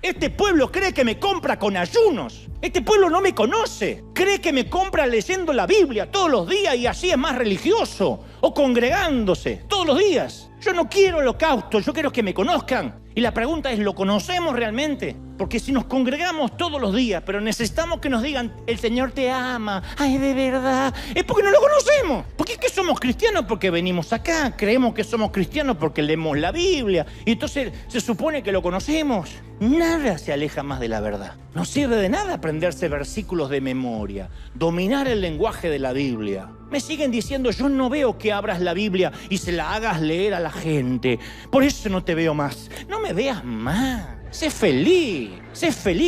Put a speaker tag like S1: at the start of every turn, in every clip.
S1: Este pueblo cree que me compra con ayunos. Este pueblo no me conoce. Cree que me compra leyendo la Biblia todos los días y así es más religioso. O congregándose todos los días. Yo no quiero holocausto, yo quiero que me conozcan. Y la pregunta es, ¿lo conocemos realmente? Porque si nos congregamos todos los días, pero necesitamos que nos digan, el Señor te ama, ay, de verdad, es porque no lo conocemos. ¿Por qué somos cristianos? Porque venimos acá, creemos que somos cristianos porque leemos la Biblia. Y entonces se supone que lo conocemos. Nada se aleja más de la verdad. No sirve de nada aprenderse versículos de memoria, dominar el lenguaje de la Biblia. Me siguen diciendo, yo no veo que abras la Biblia y se la hagas leer a la gente. Por eso no te veo más. No me veas más. Sé feliz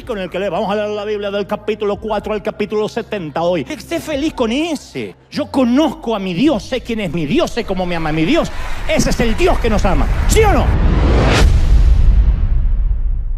S1: con el que lee. Vamos a leer la Biblia del capítulo 4 al capítulo 70 hoy. Sé feliz con ese. Yo conozco a mi Dios, sé quién es mi Dios, sé cómo me ama mi Dios. Ese es el Dios que nos ama. ¿Sí o no?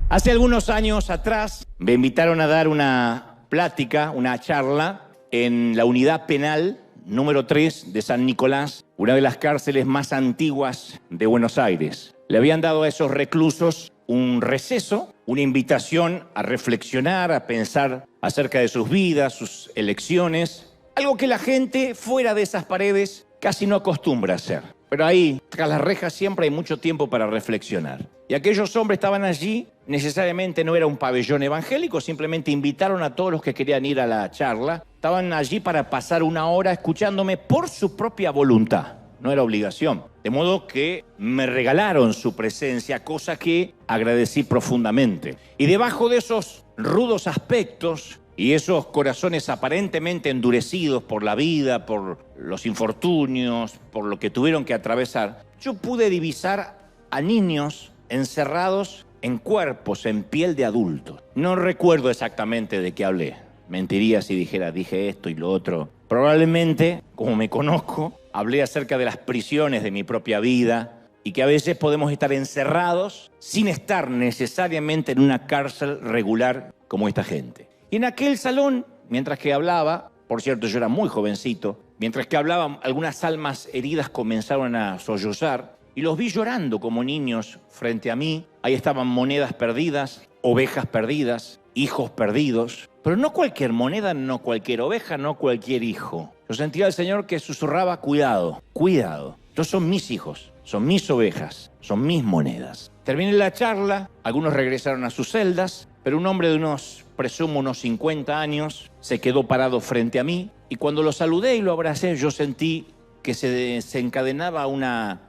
S1: Hace algunos años atrás me invitaron a dar una plática, una charla en la unidad penal número 3 de San Nicolás, una de las cárceles más antiguas de Buenos Aires. Le habían dado a esos reclusos un receso, una invitación a reflexionar, a pensar acerca de sus vidas, sus elecciones, algo que la gente fuera de esas paredes casi no acostumbra a hacer. Pero ahí, tras las rejas, siempre hay mucho tiempo para reflexionar. Y aquellos hombres estaban allí, necesariamente no era un pabellón evangélico, simplemente invitaron a todos los que querían ir a la charla. Estaban allí para pasar una hora escuchándome por su propia voluntad. No era obligación. De modo que me regalaron su presencia, cosa que agradecí profundamente. Y debajo de esos rudos aspectos y esos corazones aparentemente endurecidos por la vida, por los infortunios, por lo que tuvieron que atravesar, yo pude divisar a niños encerrados en cuerpos, en piel de adultos. No recuerdo exactamente de qué hablé. Mentiría si dije esto y lo otro. Probablemente, como me conozco, hablé acerca de las prisiones de mi propia vida y que a veces podemos estar encerrados sin estar necesariamente en una cárcel regular como esta gente. Y en aquel salón, mientras que hablaba, por cierto, yo era muy jovencito, mientras que hablaba, algunas almas heridas comenzaron a sollozar y los vi llorando como niños frente a mí. Ahí estaban monedas perdidas, ovejas perdidas, hijos perdidos. Pero no cualquier moneda, no cualquier oveja, no cualquier hijo. Yo sentía al Señor que susurraba, cuidado, cuidado. Estos son mis hijos, son mis ovejas, son mis monedas. Terminé la charla, algunos regresaron a sus celdas, pero un hombre de presumo unos 50 años, se quedó parado frente a mí y cuando lo saludé y lo abracé, yo sentí que se desencadenaba una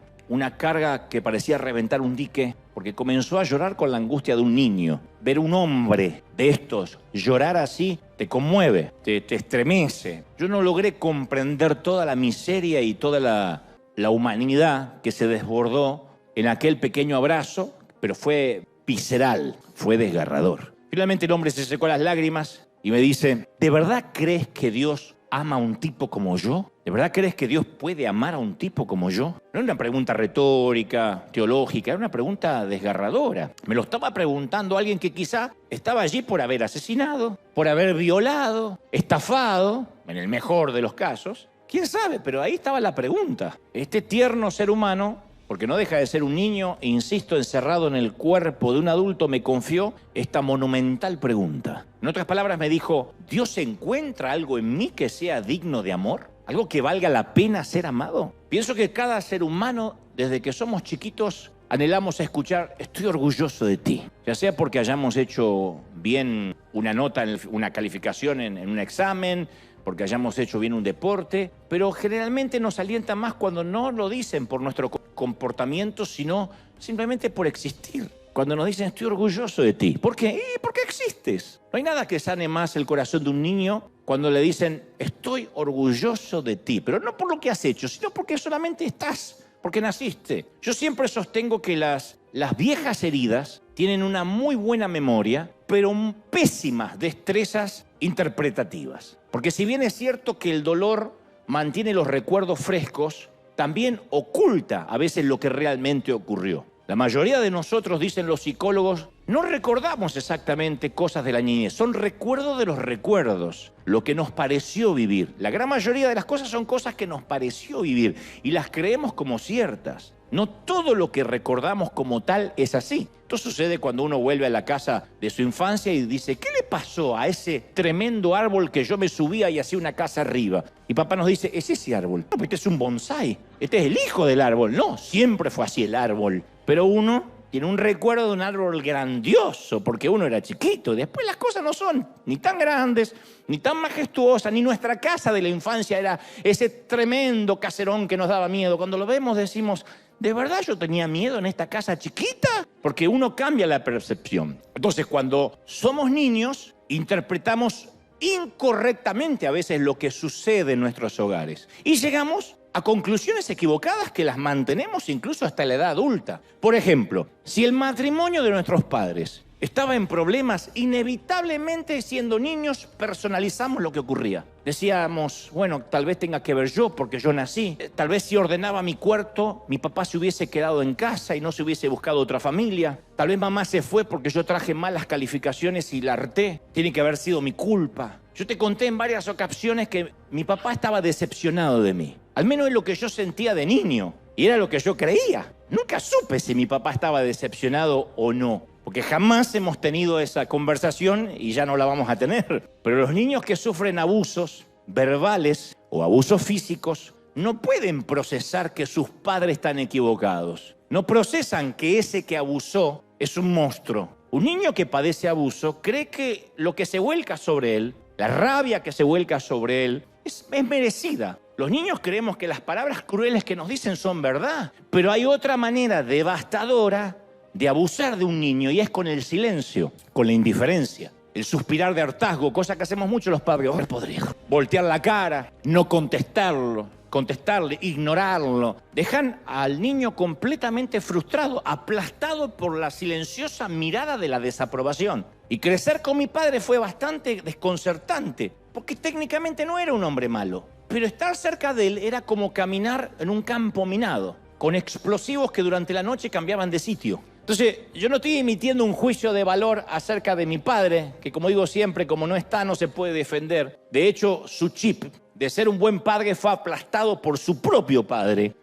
S1: carga que parecía reventar un dique, porque comenzó a llorar con la angustia de un niño. Ver un hombre de estos llorar así te conmueve, te estremece. Yo no logré comprender toda la miseria y toda la humanidad que se desbordó en aquel pequeño abrazo, pero fue visceral, fue desgarrador. Finalmente el hombre se secó las lágrimas y me dice, ¿de verdad crees que Dios ama a un tipo como yo? ¿De verdad crees que Dios puede amar a un tipo como yo? No era una pregunta retórica, teológica, era una pregunta desgarradora. Me lo estaba preguntando alguien que quizá estaba allí por haber asesinado, por haber violado, estafado, en el mejor de los casos. ¿Quién sabe? Pero ahí estaba la pregunta. Este tierno ser humano, porque no deja de ser un niño, insisto, encerrado en el cuerpo de un adulto, me confió esta monumental pregunta. En otras palabras me dijo, ¿Dios encuentra algo en mí que sea digno de amor? ¿Algo que valga la pena ser amado? Pienso que cada ser humano, desde que somos chiquitos, anhelamos escuchar, estoy orgulloso de ti. Ya sea porque hayamos hecho bien una nota, una calificación en un examen, porque hayamos hecho bien un deporte, pero generalmente nos alienta más cuando no lo dicen por nuestro comportamiento, sino simplemente por existir. Cuando nos dicen, estoy orgulloso de ti. ¿Por qué? Porque existes. No hay nada que sane más el corazón de un niño cuando le dicen, estoy orgulloso de ti. Pero no por lo que has hecho, sino porque solamente estás, porque naciste. Yo siempre sostengo que las viejas heridas tienen una muy buena memoria, pero pésimas destrezas interpretativas. Porque si bien es cierto que el dolor mantiene los recuerdos frescos, también oculta a veces lo que realmente ocurrió. La mayoría de nosotros, dicen los psicólogos, no recordamos exactamente cosas de la niñez, son recuerdos de los recuerdos, lo que nos pareció vivir. La gran mayoría de las cosas son cosas que nos pareció vivir y las creemos como ciertas. No todo lo que recordamos como tal es así. Esto sucede cuando uno vuelve a la casa de su infancia y dice, ¿qué le pasó a ese tremendo árbol que yo me subía y hacía una casa arriba? Y papá nos dice, es ese árbol. No, este es un bonsái. Este es el hijo del árbol. No, siempre fue así el árbol. Pero uno tiene un recuerdo de un árbol grandioso porque uno era chiquito. Después las cosas no son ni tan grandes, ni tan majestuosas, ni nuestra casa de la infancia era ese tremendo caserón que nos daba miedo. Cuando lo vemos decimos, ¿de verdad yo tenía miedo en esta casa chiquita? Porque uno cambia la percepción. Entonces, cuando somos niños, interpretamos incorrectamente a veces lo que sucede en nuestros hogares. Y llegamos a conclusiones equivocadas que las mantenemos incluso hasta la edad adulta. Por ejemplo, si el matrimonio de nuestros padres estaba en problemas, inevitablemente siendo niños personalizamos lo que ocurría. Decíamos, bueno, tal vez tenga que ver yo porque yo nací. Tal vez si ordenaba mi cuarto, mi papá se hubiese quedado en casa y no se hubiese buscado otra familia. Tal vez mamá se fue porque yo traje malas calificaciones y la harté. Tiene que haber sido mi culpa. Yo te conté en varias ocasiones que mi papá estaba decepcionado de mí. Al menos es lo que yo sentía de niño. Y era lo que yo creía. Nunca supe si mi papá estaba decepcionado o no. Porque jamás hemos tenido esa conversación y ya no la vamos a tener. Pero los niños que sufren abusos verbales o abusos físicos no pueden procesar que sus padres están equivocados. No procesan que ese que abusó es un monstruo. Un niño que padece abuso cree que lo que se vuelca sobre él, la rabia que se vuelca sobre él, es merecida. Los niños creemos que las palabras crueles que nos dicen son verdad, pero hay otra manera devastadora de abusar de un niño y es con el silencio, con la indiferencia. El suspirar de hartazgo, cosa que hacemos mucho los padres. ¡Oh, podrido! Voltear la cara, no contestarle, ignorarlo. Dejan al niño completamente frustrado, aplastado por la silenciosa mirada de la desaprobación. Y crecer con mi padre fue bastante desconcertante, porque técnicamente no era un hombre malo. Pero estar cerca de él era como caminar en un campo minado, con explosivos que durante la noche cambiaban de sitio. Entonces, yo no estoy emitiendo un juicio de valor acerca de mi padre, que como digo siempre, como no está, no se puede defender. De hecho, su chip de ser un buen padre fue aplastado por su propio padre,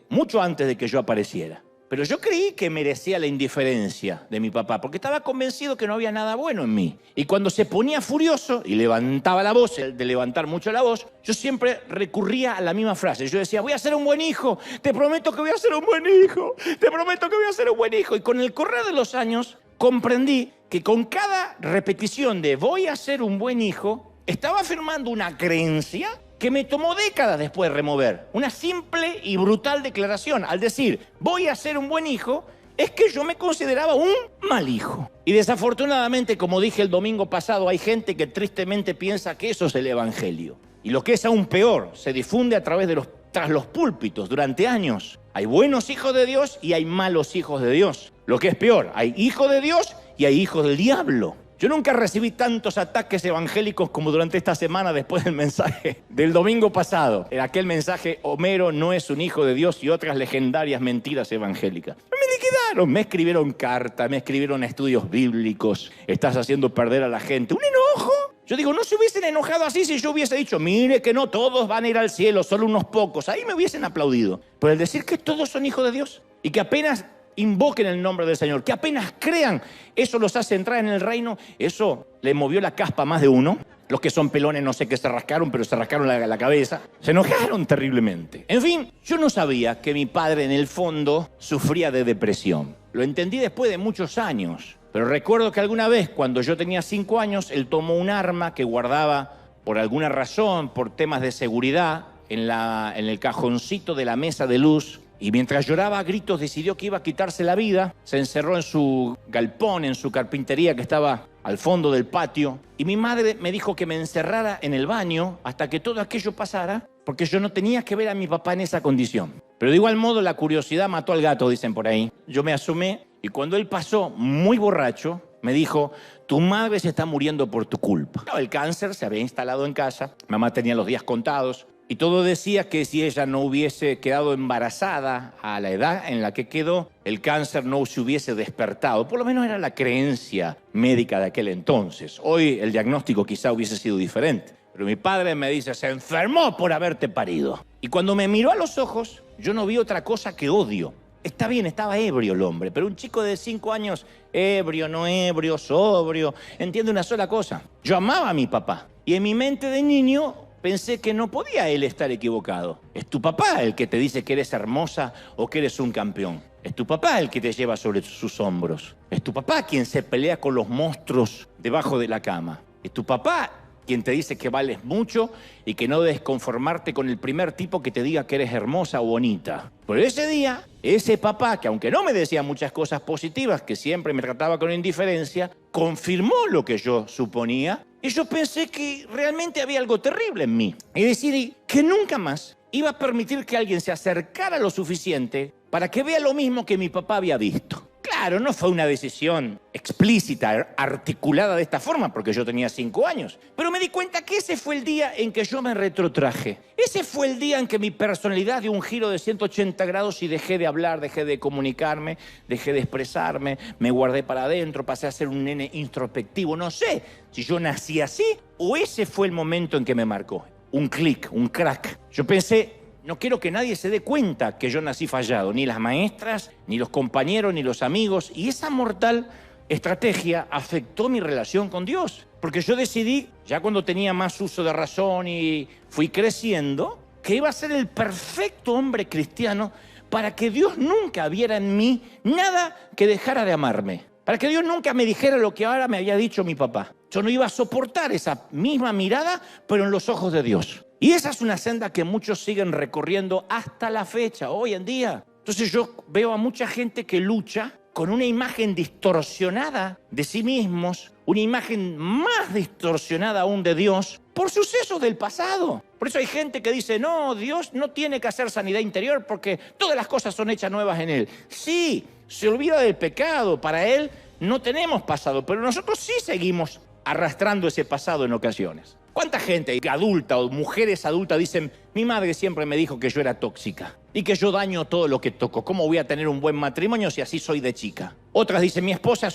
S1: mucho antes de que yo apareciera. Pero yo creí que merecía la indiferencia de mi papá, porque estaba convencido que no había nada bueno en mí. Y cuando se ponía furioso y levantaba la voz, de levantar mucho la voz, yo siempre recurría a la misma frase. Yo decía, voy a ser un buen hijo, te prometo que voy a ser un buen hijo, te prometo que voy a ser un buen hijo. Y con el correr de los años comprendí que con cada repetición de voy a ser un buen hijo, estaba afirmando una creencia que me tomó décadas después de remover. Una simple y brutal declaración. Al decir, voy a ser un buen hijo, es que yo me consideraba un mal hijo. Y desafortunadamente, como dije el domingo pasado, hay gente que tristemente piensa que eso es el evangelio. Y lo que es aún peor, se difunde a través de tras los púlpitos durante años. Hay buenos hijos de Dios y hay malos hijos de Dios. Lo que es peor, hay hijos de Dios y hay hijos del diablo. Yo nunca recibí tantos ataques evangélicos como durante esta semana después del mensaje del domingo pasado. En aquel mensaje, Homero no es un hijo de Dios y otras legendarias mentiras evangélicas. Me liquidaron, me escribieron cartas, me escribieron estudios bíblicos. Estás haciendo perder a la gente. ¿Un enojo? Yo digo, no se hubiesen enojado así si yo hubiese dicho, mire que no todos van a ir al cielo, solo unos pocos. Ahí me hubiesen aplaudido. Pero el decir que todos son hijos de Dios y que apenas invoquen el nombre del Señor, que apenas crean, eso los hace entrar en el reino, eso le movió la caspa a más de uno. Los que son pelones no sé qué se rascaron, pero se rascaron la cabeza. Se enojaron terriblemente. En fin, yo no sabía que mi padre en el fondo sufría de depresión. Lo entendí después de muchos años. Pero recuerdo que alguna vez, cuando yo tenía 5 años, él tomó un arma que guardaba por alguna razón, por temas de seguridad, en el cajoncito de la mesa de luz. Y mientras lloraba a gritos decidió que iba a quitarse la vida. Se encerró en su galpón, en su carpintería que estaba al fondo del patio. Y mi madre me dijo que me encerrara en el baño hasta que todo aquello pasara, porque yo no tenía que ver a mi papá en esa condición. Pero de igual modo la curiosidad mató al gato, dicen por ahí. Yo me asomé y cuando él pasó muy borracho, me dijo, tu madre se está muriendo por tu culpa. El cáncer se había instalado en casa, mamá tenía los días contados. Y todo decía que si ella no hubiese quedado embarazada a la edad en la que quedó, el cáncer no se hubiese despertado. Por lo menos era la creencia médica de aquel entonces. Hoy el diagnóstico quizá hubiese sido diferente. Pero mi padre me dice, se enfermó por haberte parido. Y cuando me miró a los ojos, yo no vi otra cosa que odio. Está bien, estaba ebrio el hombre, pero un chico de 5 años, ebrio, no ebrio, sobrio, entiende una sola cosa. Yo amaba a mi papá y en mi mente de niño pensé que no podía él estar equivocado. Es tu papá el que te dice que eres hermosa o que eres un campeón. Es tu papá el que te lleva sobre sus hombros. Es tu papá quien se pelea con los monstruos debajo de la cama. Es tu papá quien te dice que vales mucho y que no debes conformarte con el primer tipo que te diga que eres hermosa o bonita. Pero ese día, ese papá, que aunque no me decía muchas cosas positivas, que siempre me trataba con indiferencia, confirmó lo que yo suponía y yo pensé que realmente había algo terrible en mí. Y decidí que nunca más iba a permitir que alguien se acercara lo suficiente para que vea lo mismo que mi papá había visto. Claro, no fue una decisión explícita, articulada de esta forma, porque yo tenía 5 años. Pero me di cuenta que ese fue el día en que yo me retrotraje. Ese fue el día en que mi personalidad dio un giro de 180 grados y dejé de hablar, dejé de comunicarme, dejé de expresarme, me guardé para adentro, pasé a ser un nene introspectivo. No sé si yo nací así o ese fue el momento en que me marcó. Un clic, un crack. Yo pensé, no quiero que nadie se dé cuenta que yo nací fallado, ni las maestras, ni los compañeros, ni los amigos. Y esa mortal estrategia afectó mi relación con Dios. Porque yo decidí, ya cuando tenía más uso de razón y fui creciendo, que iba a ser el perfecto hombre cristiano para que Dios nunca viera en mí nada que dejara de amarme. Para que Dios nunca me dijera lo que ahora me había dicho mi papá. Yo no iba a soportar esa misma mirada, pero en los ojos de Dios. Y esa es una senda que muchos siguen recorriendo hasta la fecha, hoy en día. Entonces yo veo a mucha gente que lucha con una imagen distorsionada de sí mismos, una imagen más distorsionada aún de Dios, por sucesos del pasado. Por eso hay gente que dice, no, Dios no tiene que hacer sanidad interior porque todas las cosas son hechas nuevas en Él. Sí, se olvida del pecado, para Él no tenemos pasado, pero nosotros sí seguimos arrastrando ese pasado en ocasiones. ¿Cuánta gente adulta o mujeres adultas dicen, mi madre siempre me dijo que yo era tóxica y que yo daño todo lo que toco? ¿Cómo voy a tener un buen matrimonio si así soy de chica? Otras dicen, mi esposo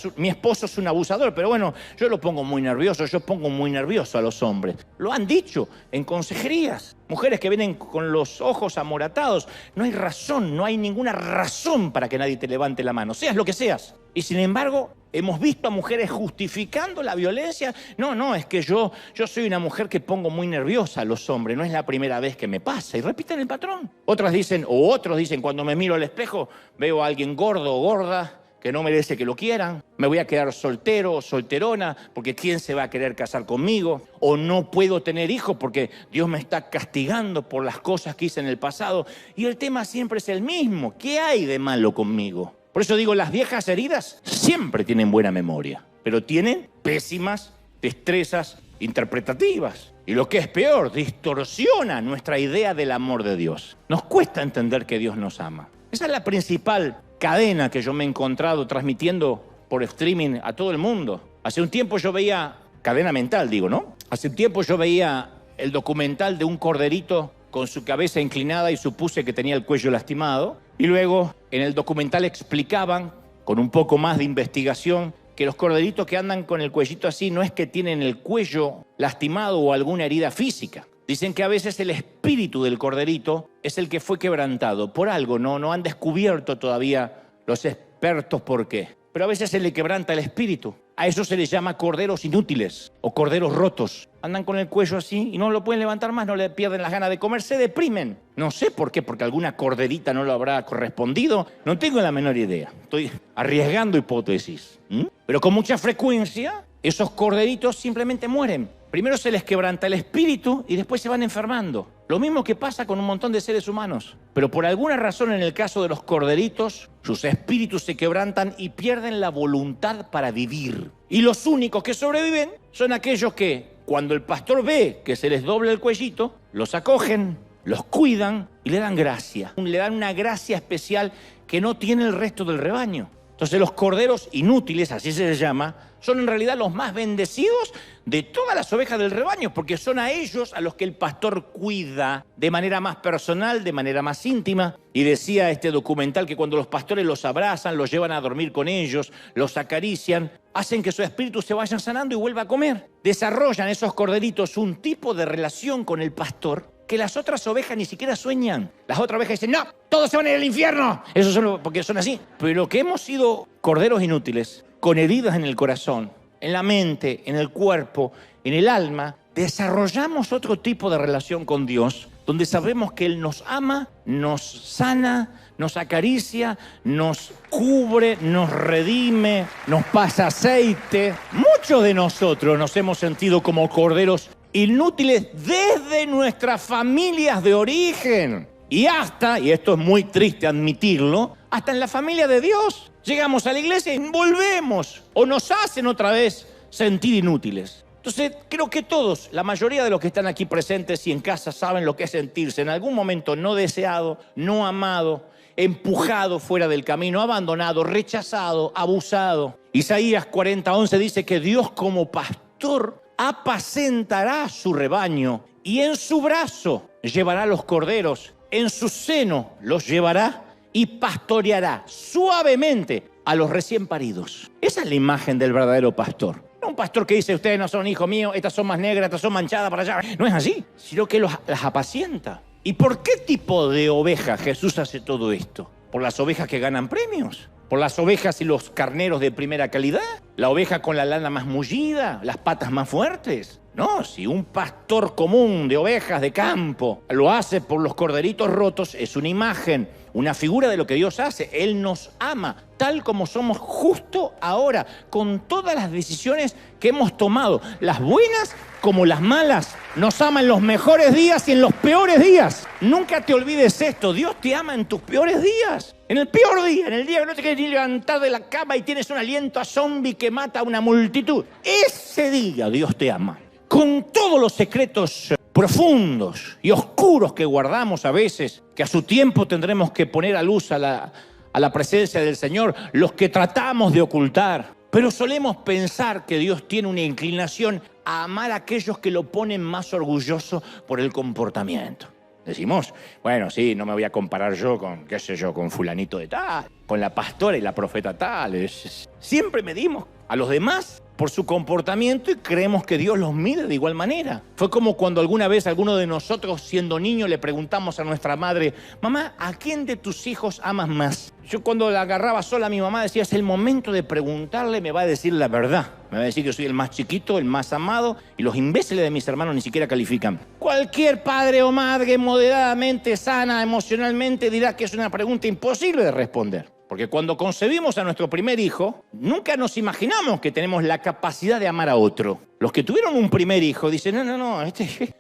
S1: es un abusador, pero bueno, yo lo pongo muy nervioso, yo pongo muy nervioso a los hombres. Lo han dicho en consejerías. Mujeres que vienen con los ojos amoratados. No hay razón, no hay ninguna razón para que nadie te levante la mano, seas lo que seas. Y sin embargo, hemos visto a mujeres justificando la violencia. No, es que yo soy una mujer que pongo muy nerviosa a los hombres. No es la primera vez que me pasa. Y repiten el patrón. Otros dicen, cuando me miro al espejo, veo a alguien gordo o gorda que no merece que lo quieran. Me voy a quedar soltero o solterona porque ¿quién se va a querer casar conmigo? O no puedo tener hijos porque Dios me está castigando por las cosas que hice en el pasado. Y el tema siempre es el mismo. ¿Qué hay de malo conmigo? Por eso digo, las viejas heridas siempre tienen buena memoria, pero tienen pésimas destrezas interpretativas. Y lo que es peor, distorsiona nuestra idea del amor de Dios. Nos cuesta entender que Dios nos ama. Esa es la principal cadena que yo me he encontrado transmitiendo por streaming a todo el mundo. Hace un tiempo yo veía, cadena mental digo, ¿no? Hace un tiempo yo veía el documental de un corderito con su cabeza inclinada y supuse que tenía el cuello lastimado. Y luego en el documental explicaban, con un poco más de investigación, que los corderitos que andan con el cuellito así no es que tienen el cuello lastimado o alguna herida física. Dicen que a veces el espíritu del corderito es el que fue quebrantado por algo, no han descubierto todavía los expertos por qué. Pero a veces se le quebranta el espíritu. A eso se les llama corderos inútiles o corderos rotos. Andan con el cuello así y no lo pueden levantar más, no le pierden las ganas de comer, se deprimen. No sé por qué, porque alguna corderita no lo habrá correspondido. No tengo la menor idea. Estoy arriesgando hipótesis. Pero con mucha frecuencia, esos corderitos simplemente mueren. Primero se les quebranta el espíritu y después se van enfermando. Lo mismo que pasa con un montón de seres humanos. Pero por alguna razón en el caso de los corderitos, sus espíritus se quebrantan y pierden la voluntad para vivir. Y los únicos que sobreviven son aquellos que, cuando el pastor ve que se les dobla el cuellito, los acogen, los cuidan y le dan gracia. Le dan una gracia especial que no tiene el resto del rebaño. Entonces los corderos inútiles, así se les llama, son en realidad los más bendecidos de todas las ovejas del rebaño, porque son a ellos a los que el pastor cuida de manera más personal, de manera más íntima. Y decía este documental que cuando los pastores los abrazan, los llevan a dormir con ellos, los acarician, hacen que su espíritu se vaya sanando y vuelva a comer. Desarrollan esos corderitos un tipo de relación con el pastor que las otras ovejas ni siquiera sueñan. Las otras ovejas dicen, no, todos se van a ir al infierno. Eso solo porque son así. Pero que hemos sido corderos inútiles, con heridas en el corazón, en la mente, en el cuerpo, en el alma, desarrollamos otro tipo de relación con Dios, donde sabemos que Él nos ama, nos sana, nos acaricia, nos cubre, nos redime, nos pasa aceite. Muchos de nosotros nos hemos sentido como corderos inútiles desde nuestras familias de origen. Y hasta, y esto es muy triste admitirlo, hasta en la familia de Dios. Llegamos a la iglesia y volvemos, o nos hacen otra vez sentir inútiles. Entonces, creo que todos, la mayoría de los que están aquí presentes y en casa saben lo que es sentirse en algún momento no deseado, no amado, empujado fuera del camino, abandonado, rechazado, abusado. Isaías 40:11 dice que Dios como pastor apacentará su rebaño y en su brazo llevará los corderos, en su seno los llevará y pastoreará suavemente a los recién paridos. Esa es la imagen del verdadero pastor. No un pastor que dice, ustedes no son hijos míos, estas son más negras, estas son manchadas para allá. No es así, sino que las apacienta. ¿Y por qué tipo de oveja Jesús hace todo esto? ¿Por las ovejas que ganan premios? ¿Por las ovejas y los carneros de primera calidad? ¿La oveja con la lana más mullida? ¿Las patas más fuertes? No, si un pastor común de ovejas de campo lo hace por los corderitos rotos, es una imagen, una figura de lo que Dios hace. Él nos ama tal como somos justo ahora, con todas las decisiones que hemos tomado, las buenas como las malas. Nos ama en los mejores días y en los peores días. Nunca te olvides esto, Dios te ama en tus peores días. En el peor día, en el día que no te quieres ni levantar de la cama y tienes un aliento a zombie que mata a una multitud. Ese día Dios te ama. Con todos los secretos profundos y oscuros que guardamos a veces, que a su tiempo tendremos que poner a luz a la presencia del Señor, los que tratamos de ocultar. Pero solemos pensar que Dios tiene una inclinación a amar a aquellos que lo ponen más orgulloso por el comportamiento. Decimos, bueno, sí, no me voy a comparar yo con, qué sé yo, con fulanito de tal, con la pastora y la profeta tal. Siempre medimos a los demás por su comportamiento y creemos que Dios los mide de igual manera. Fue como cuando alguna vez alguno de nosotros, siendo niño, le preguntamos a nuestra madre, mamá, ¿a quién de tus hijos amas más? Yo cuando la agarraba sola a mi mamá decía, es el momento de preguntarle, me va a decir la verdad. Me va a decir que soy el más chiquito, el más amado, y los imbéciles de mis hermanos ni siquiera califican. Cualquier padre o madre moderadamente sana emocionalmente dirá que es una pregunta imposible de responder. Porque cuando concebimos a nuestro primer hijo, nunca nos imaginamos que tenemos la capacidad de amar a otro. Los que tuvieron un primer hijo dicen, no,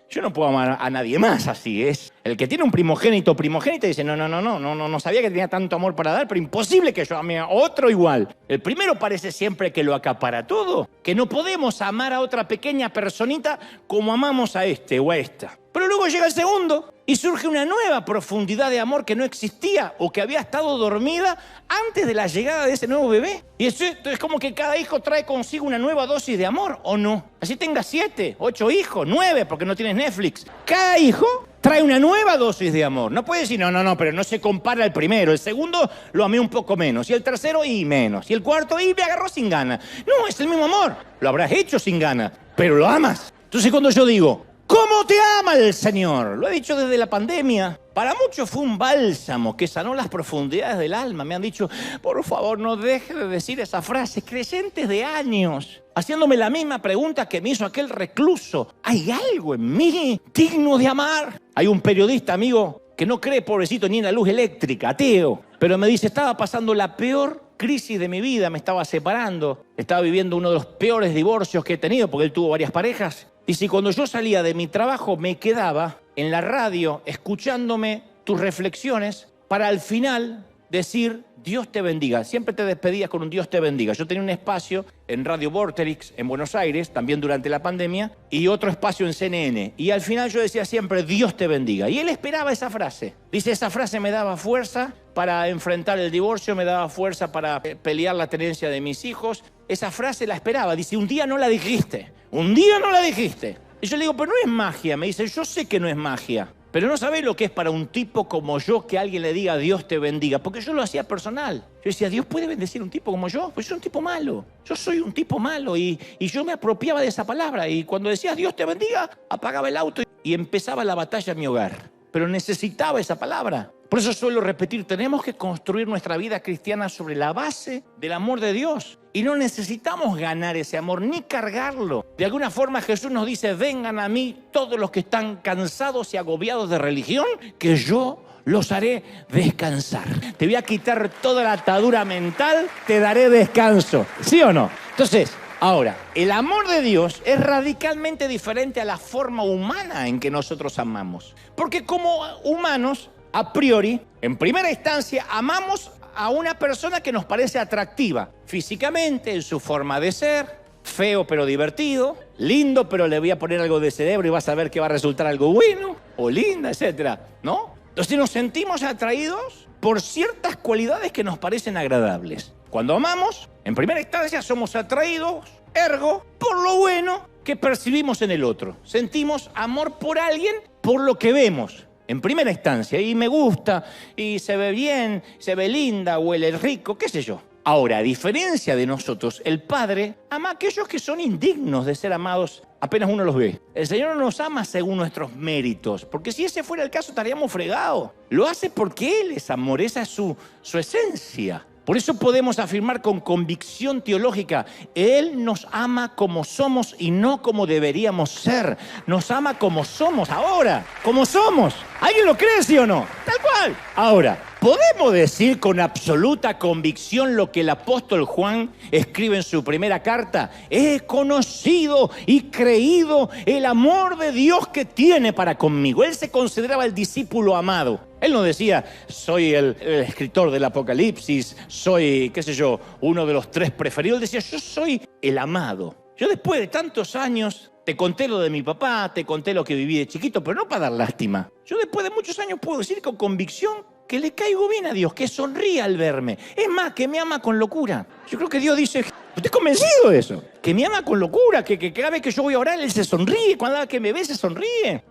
S1: yo no puedo amar a nadie más así. Es el que tiene un primogénito dice, no sabía que tenía tanto amor para dar, pero imposible que yo ame a otro igual. El primero parece siempre que lo acapara todo, que no podemos amar a otra pequeña personita como amamos a este o a esta. Pero luego llega el segundo y surge una nueva profundidad de amor que no existía o que había estado dormida antes de la llegada de ese nuevo bebé. Y eso es como que cada hijo trae consigo una nueva dosis de amor, ¿o no? Así tengas 7, 8 hijos, 9, porque no tienes Netflix. Cada hijo trae una nueva dosis de amor. No puedes decir, no, pero no se compara al primero. El segundo lo amé un poco menos. Y el tercero, y menos. Y el cuarto, y me agarró sin ganas. No, es el mismo amor. Lo habrás hecho sin ganas, pero lo amas. Entonces cuando yo digo, ¿cómo te ama el Señor? Lo he dicho desde la pandemia. Para muchos fue un bálsamo que sanó las profundidades del alma. Me han dicho, por favor, no deje de decir esa frase. Creyentes de años, haciéndome la misma pregunta que me hizo aquel recluso. ¿Hay algo en mí digno de amar? Hay un periodista, amigo, que no cree, pobrecito, ni en la luz eléctrica, ateo. Pero me dice, estaba pasando la peor crisis de mi vida, me estaba separando. Estaba viviendo uno de los peores divorcios que he tenido, porque él tuvo varias parejas. Y si cuando yo salía de mi trabajo me quedaba en la radio escuchándome tus reflexiones para al final decir Dios te bendiga. Siempre te despedías con un Dios te bendiga. Yo tenía un espacio en Radio Vorterix en Buenos Aires, también durante la pandemia, y otro espacio en CNN. Y al final yo decía siempre Dios te bendiga. Y él esperaba esa frase. Dice, esa frase me daba fuerza para enfrentar el divorcio, me daba fuerza para pelear la tenencia de mis hijos. Esa frase la esperaba. Dice, un día no la dijiste. Un día no la dijiste. Y yo le digo, pero no es magia. Me dice, yo sé que no es magia. Pero no sabés lo que es para un tipo como yo que alguien le diga Dios te bendiga. Porque yo lo hacía personal. Yo decía, ¿Dios puede bendecir a un tipo como yo? Pues yo soy un tipo malo. Yo soy un tipo malo. Y yo me apropiaba de esa palabra. Y cuando decías Dios te bendiga, apagaba el auto y y empezaba la batalla en mi hogar. Pero necesitaba esa palabra. Por eso suelo repetir, tenemos que construir nuestra vida cristiana sobre la base del amor de Dios. Y no necesitamos ganar ese amor ni cargarlo. De alguna forma Jesús nos dice, vengan a mí todos los que están cansados y agobiados de religión, que yo los haré descansar. Te voy a quitar toda la atadura mental, te daré descanso. ¿Sí o no? Entonces, ahora, el amor de Dios es radicalmente diferente a la forma humana en que nosotros amamos. Porque como humanos, a priori, en primera instancia, amamos a una persona que nos parece atractiva físicamente, en su forma de ser, feo pero divertido, lindo pero le voy a poner algo de cerebro y vas a ver que va a resultar algo bueno, o linda, etcétera, ¿no? Entonces nos sentimos atraídos por ciertas cualidades que nos parecen agradables. Cuando amamos, en primera instancia somos atraídos, ergo, por lo bueno que percibimos en el otro. Sentimos amor por alguien por lo que vemos. En primera instancia, y me gusta, y se ve bien, se ve linda, huele rico, qué sé yo. Ahora, a diferencia de nosotros, el Padre ama a aquellos que son indignos de ser amados apenas uno los ve. El Señor no nos ama según nuestros méritos, porque si ese fuera el caso estaríamos fregados. Lo hace porque Él es amor, esa es su esencia. Por eso podemos afirmar con convicción teológica, Él nos ama como somos y no como deberíamos ser. Nos ama como somos ahora, como somos. ¿Alguien lo cree, sí o no? Tal cual. Ahora, ¿podemos decir con absoluta convicción lo que el apóstol Juan escribe en su primera carta? He conocido y creído el amor de Dios que tiene para conmigo. Él se consideraba el discípulo amado. Él no decía, soy el escritor del Apocalipsis, soy, qué sé yo, uno de los 3 preferidos. Él decía, yo soy el amado. Yo después de tantos años te conté lo de mi papá, te conté lo que viví de chiquito, pero no para dar lástima. Yo después de muchos años puedo decir con convicción que le caigo bien a Dios, que sonríe al verme. Es más, que me ama con locura. Yo creo que Dios dice, estoy convencido de eso, que me ama con locura, que cada vez que yo voy a orar, Él se sonríe, cada vez que me ve se sonríe.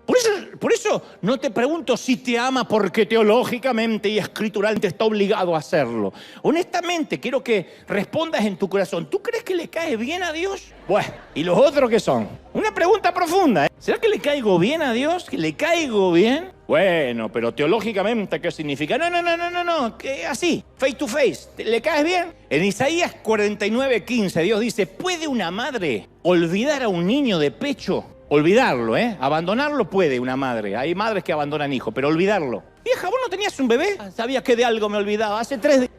S1: Por eso no te pregunto si te ama porque teológicamente y escrituralmente está obligado a hacerlo. Honestamente, quiero que respondas en tu corazón. ¿Tú crees que le cae bien a Dios? Bueno, ¿y los otros qué son? Una pregunta profunda, ¿eh? ¿Será que le caigo bien a Dios? ¿Que le caigo bien? Bueno, pero teológicamente, ¿qué significa? No, que así, face to face, ¿le caes bien? En Isaías 49:15, Dios dice, ¿puede una madre olvidar a un niño de pecho? Olvidarlo, abandonarlo puede una madre. Hay madres que abandonan hijos, pero olvidarlo. Vieja, ¿vos no tenías un bebé? Sabías que de algo me olvidaba. Hace 3 días.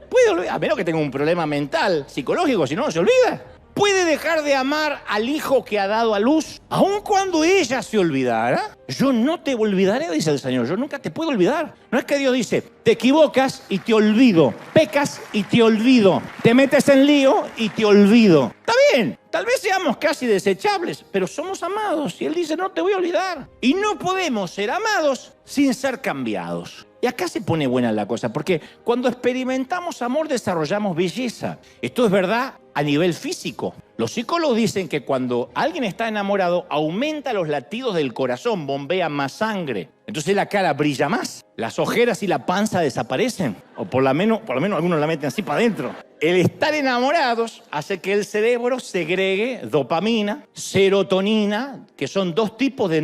S1: ¿Puede olvidar? A menos que tenga un problema mental, psicológico, si no, se olvida. ¿Puede dejar de amar al hijo que ha dado a luz? Aun cuando ella se olvidara, yo no te olvidaré, dice el Señor. Yo nunca te puedo olvidar. No es que Dios dice, te equivocas y te olvido. Pecas y te olvido. Te metes en lío y te olvido. Está bien, tal vez seamos casi desechables, pero somos amados. Y Él dice, no te voy a olvidar. Y no podemos ser amados sin ser cambiados. Y acá se pone buena la cosa, porque cuando experimentamos amor desarrollamos belleza. Esto es verdad a nivel físico. Los psicólogos dicen que cuando alguien está enamorado, aumenta los latidos del corazón, bombea más sangre. Entonces la cara brilla más, las ojeras y la panza desaparecen. O por lo menos algunos la meten así para adentro. El estar enamorados hace que el cerebro segregue dopamina, serotonina, que son 2 tipos de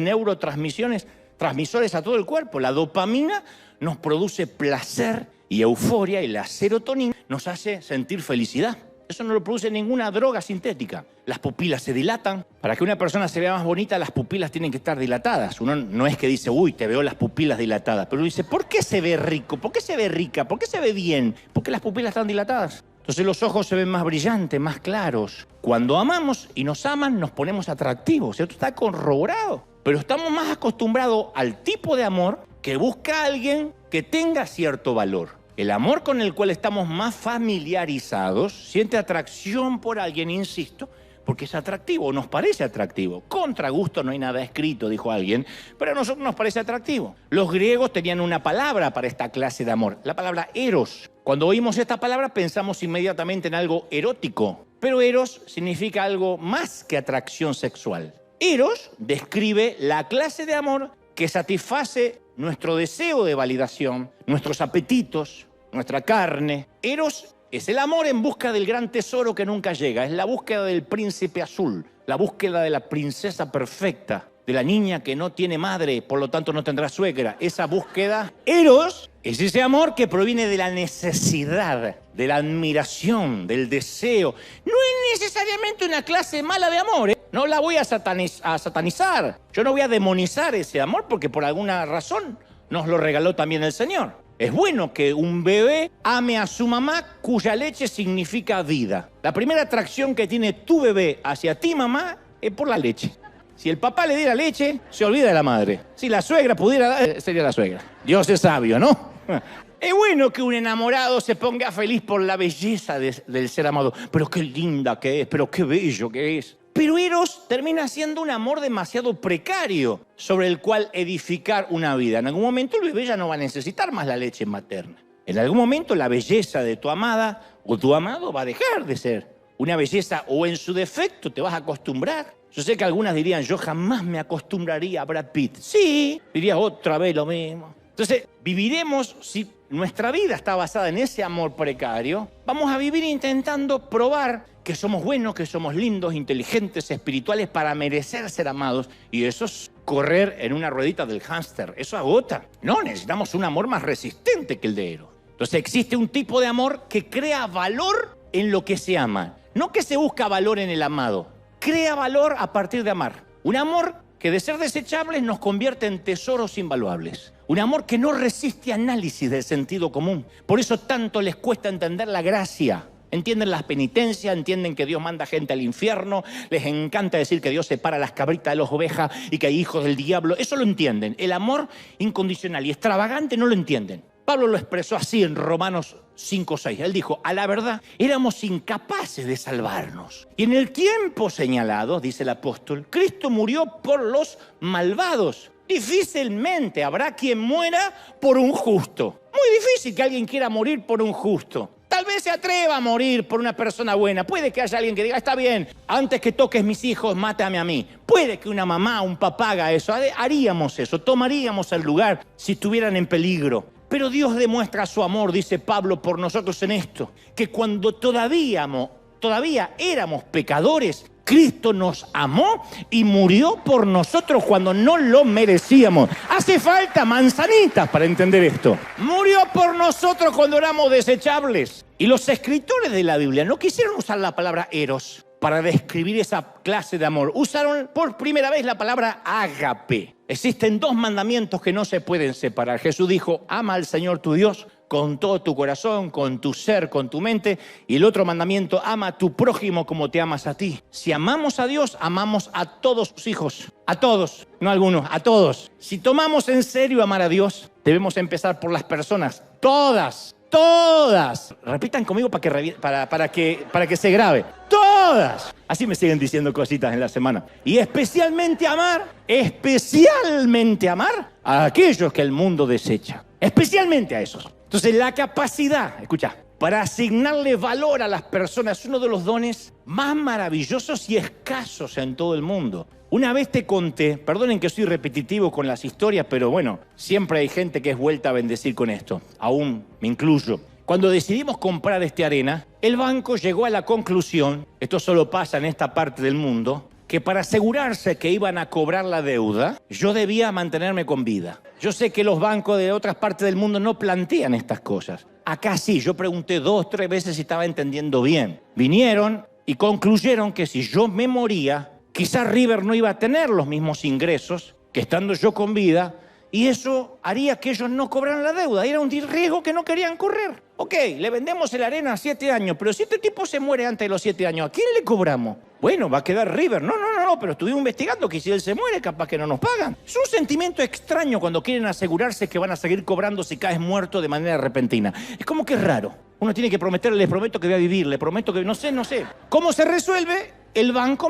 S1: transmisores a todo el cuerpo. La dopamina nos produce placer y euforia, y la serotonina nos hace sentir felicidad. Eso no lo produce ninguna droga sintética. Las pupilas se dilatan. Para que una persona se vea más bonita, las pupilas tienen que estar dilatadas. Uno no es que dice, uy, te veo las pupilas dilatadas. Pero dice, ¿por qué se ve rico? ¿Por qué se ve rica? ¿Por qué se ve bien? Porque las pupilas están dilatadas. Entonces los ojos se ven más brillantes, más claros. Cuando amamos y nos aman, nos ponemos atractivos. Esto está corroborado. Pero estamos más acostumbrados al tipo de amor que busca a alguien que tenga cierto valor. El amor con el cual estamos más familiarizados siente atracción por alguien, insisto, porque es atractivo, o nos parece atractivo. Contra gusto no hay nada escrito, dijo alguien, pero a nosotros nos parece atractivo. Los griegos tenían una palabra para esta clase de amor, la palabra eros. Cuando oímos esta palabra pensamos inmediatamente en algo erótico, pero eros significa algo más que atracción sexual. Eros describe la clase de amor que satisface nuestro deseo de validación, nuestros apetitos, nuestra carne. Eros es el amor en busca del gran tesoro que nunca llega. Es la búsqueda del príncipe azul, la búsqueda de la princesa perfecta. de la niña que no tiene madre, por lo tanto no tendrá suegra. Esa búsqueda. Eros es ese amor que proviene de la necesidad, de la admiración, del deseo. No es necesariamente una clase mala de amor, ¿eh? No la voy a satanizar. Yo no voy a demonizar ese amor porque por alguna razón nos lo regaló también el Señor. Es bueno que un bebé ame a su mamá cuya leche significa vida. La primera atracción que tiene tu bebé hacia ti, mamá, es por la leche. Si el papá le diera leche, se olvida de la madre. Si la suegra pudiera dar, sería la suegra. Dios es sabio, ¿no? Es bueno que un enamorado se ponga feliz por la belleza del ser amado. Pero qué linda que es, pero qué bello que es. Pero Eros termina siendo un amor demasiado precario sobre el cual edificar una vida. En algún momento el bebé ya no va a necesitar más la leche materna. En algún momento la belleza de tu amada o tu amado va a dejar de ser una belleza, o en su defecto te vas a acostumbrar. Yo sé que algunas dirían, yo jamás me acostumbraría a Brad Pitt. Sí, dirías otra vez lo mismo. Entonces, viviremos, si nuestra vida está basada en ese amor precario, vamos a vivir intentando probar que somos buenos, que somos lindos, inteligentes, espirituales para merecer ser amados. Y eso es correr en una ruedita del hámster. Eso agota. No, necesitamos un amor más resistente que el de Eros. Entonces existe un tipo de amor que crea valor en lo que se ama. No que se busca valor en el amado. Crea valor a partir de amar. Un amor que de ser desechables nos convierte en tesoros invaluables. Un amor que no resiste análisis del sentido común. Por eso tanto les cuesta entender la gracia. Entienden las penitencias, entienden que Dios manda gente al infierno, les encanta decir que Dios separa las cabritas de las ovejas y que hay hijos del diablo. Eso lo entienden. El amor incondicional y extravagante no lo entienden. Pablo lo expresó así en Romanos 5:6. Él dijo, a la verdad, éramos incapaces de salvarnos. Y en el tiempo señalado, dice el apóstol, Cristo murió por los malvados. Difícilmente habrá quien muera por un justo. Muy difícil que alguien quiera morir por un justo. Tal vez se atreva a morir por una persona buena. Puede que haya alguien que diga, está bien, antes que toques mis hijos, mátame a mí. Puede que una mamá, un papá haga eso. Haríamos eso, tomaríamos el lugar si estuvieran en peligro. Pero Dios demuestra su amor, dice Pablo, por nosotros en esto. Que cuando todavía éramos pecadores, Cristo nos amó y murió por nosotros cuando no lo merecíamos. Hace falta manzanitas para entender esto. Murió por nosotros cuando éramos desechables. Y los escritores de la Biblia no quisieron usar la palabra eros para describir esa clase de amor. Usaron por primera vez la palabra ágape. Existen dos mandamientos que no se pueden separar. Jesús dijo, ama al Señor tu Dios con todo tu corazón, con tu ser, con tu mente. Y el otro mandamiento, ama a tu prójimo como te amas a ti. Si amamos a Dios, amamos a todos sus hijos. A todos, no a algunos, a todos. Si tomamos en serio amar a Dios, debemos empezar por las personas. Todas. Repitan conmigo para que se grabe. Todas. Así me siguen diciendo cositas en la semana. Y especialmente amar a aquellos que el mundo desecha. Especialmente a esos. Entonces la capacidad, escucha, para asignarle valor a las personas es uno de los dones más maravillosos y escasos en todo el mundo. Una vez te conté, perdonen que soy repetitivo con las historias, pero bueno, siempre hay gente que es vuelta a bendecir con esto. Aún me incluyo. Cuando decidimos comprar esta arena, el banco llegó a la conclusión, esto solo pasa en esta parte del mundo, que para asegurarse que iban a cobrar la deuda, yo debía mantenerme con vida. Yo sé que los bancos de otras partes del mundo no plantean estas cosas. Acá sí, yo pregunté 2, 3 veces si estaba entendiendo bien. Vinieron y concluyeron que si yo me moría, quizás River no iba a tener los mismos ingresos que estando yo con vida, y eso haría que ellos no cobraran la deuda. Era un riesgo que no querían correr. Ok, le vendemos la arena a 7 años, pero si este tipo se muere antes de los 7 años, ¿a quién le cobramos? Bueno, va a quedar River. No, pero estuvimos investigando que si él se muere, capaz que no nos pagan. Es un sentimiento extraño cuando quieren asegurarse que van a seguir cobrando si caes muerto de manera repentina. Es como que es raro. Uno tiene que prometerle, les prometo que voy a vivir, le prometo que no sé. ¿Cómo se resuelve? El banco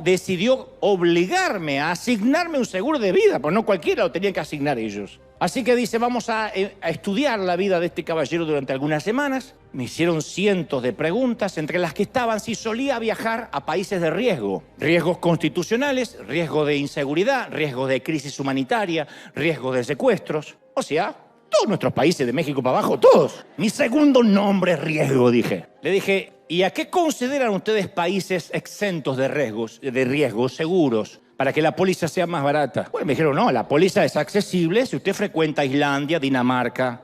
S1: decidió obligarme a asignarme un seguro de vida, pues no cualquiera lo tenían que asignar ellos. Así que dice, vamos a estudiar la vida de este caballero durante algunas semanas. Me hicieron cientos de preguntas, entre las que estaban si solía viajar a países de riesgo. Riesgos constitucionales, riesgo de inseguridad, riesgo de crisis humanitaria, riesgo de secuestros. O sea, todos nuestros países de México para abajo, todos. Mi segundo nombre es riesgo, dije. Le dije, ¿y a qué consideran ustedes países exentos de riesgos seguros? para que la póliza sea más barata. Bueno, me dijeron, no, la póliza es accesible si usted frecuenta Islandia, Dinamarca,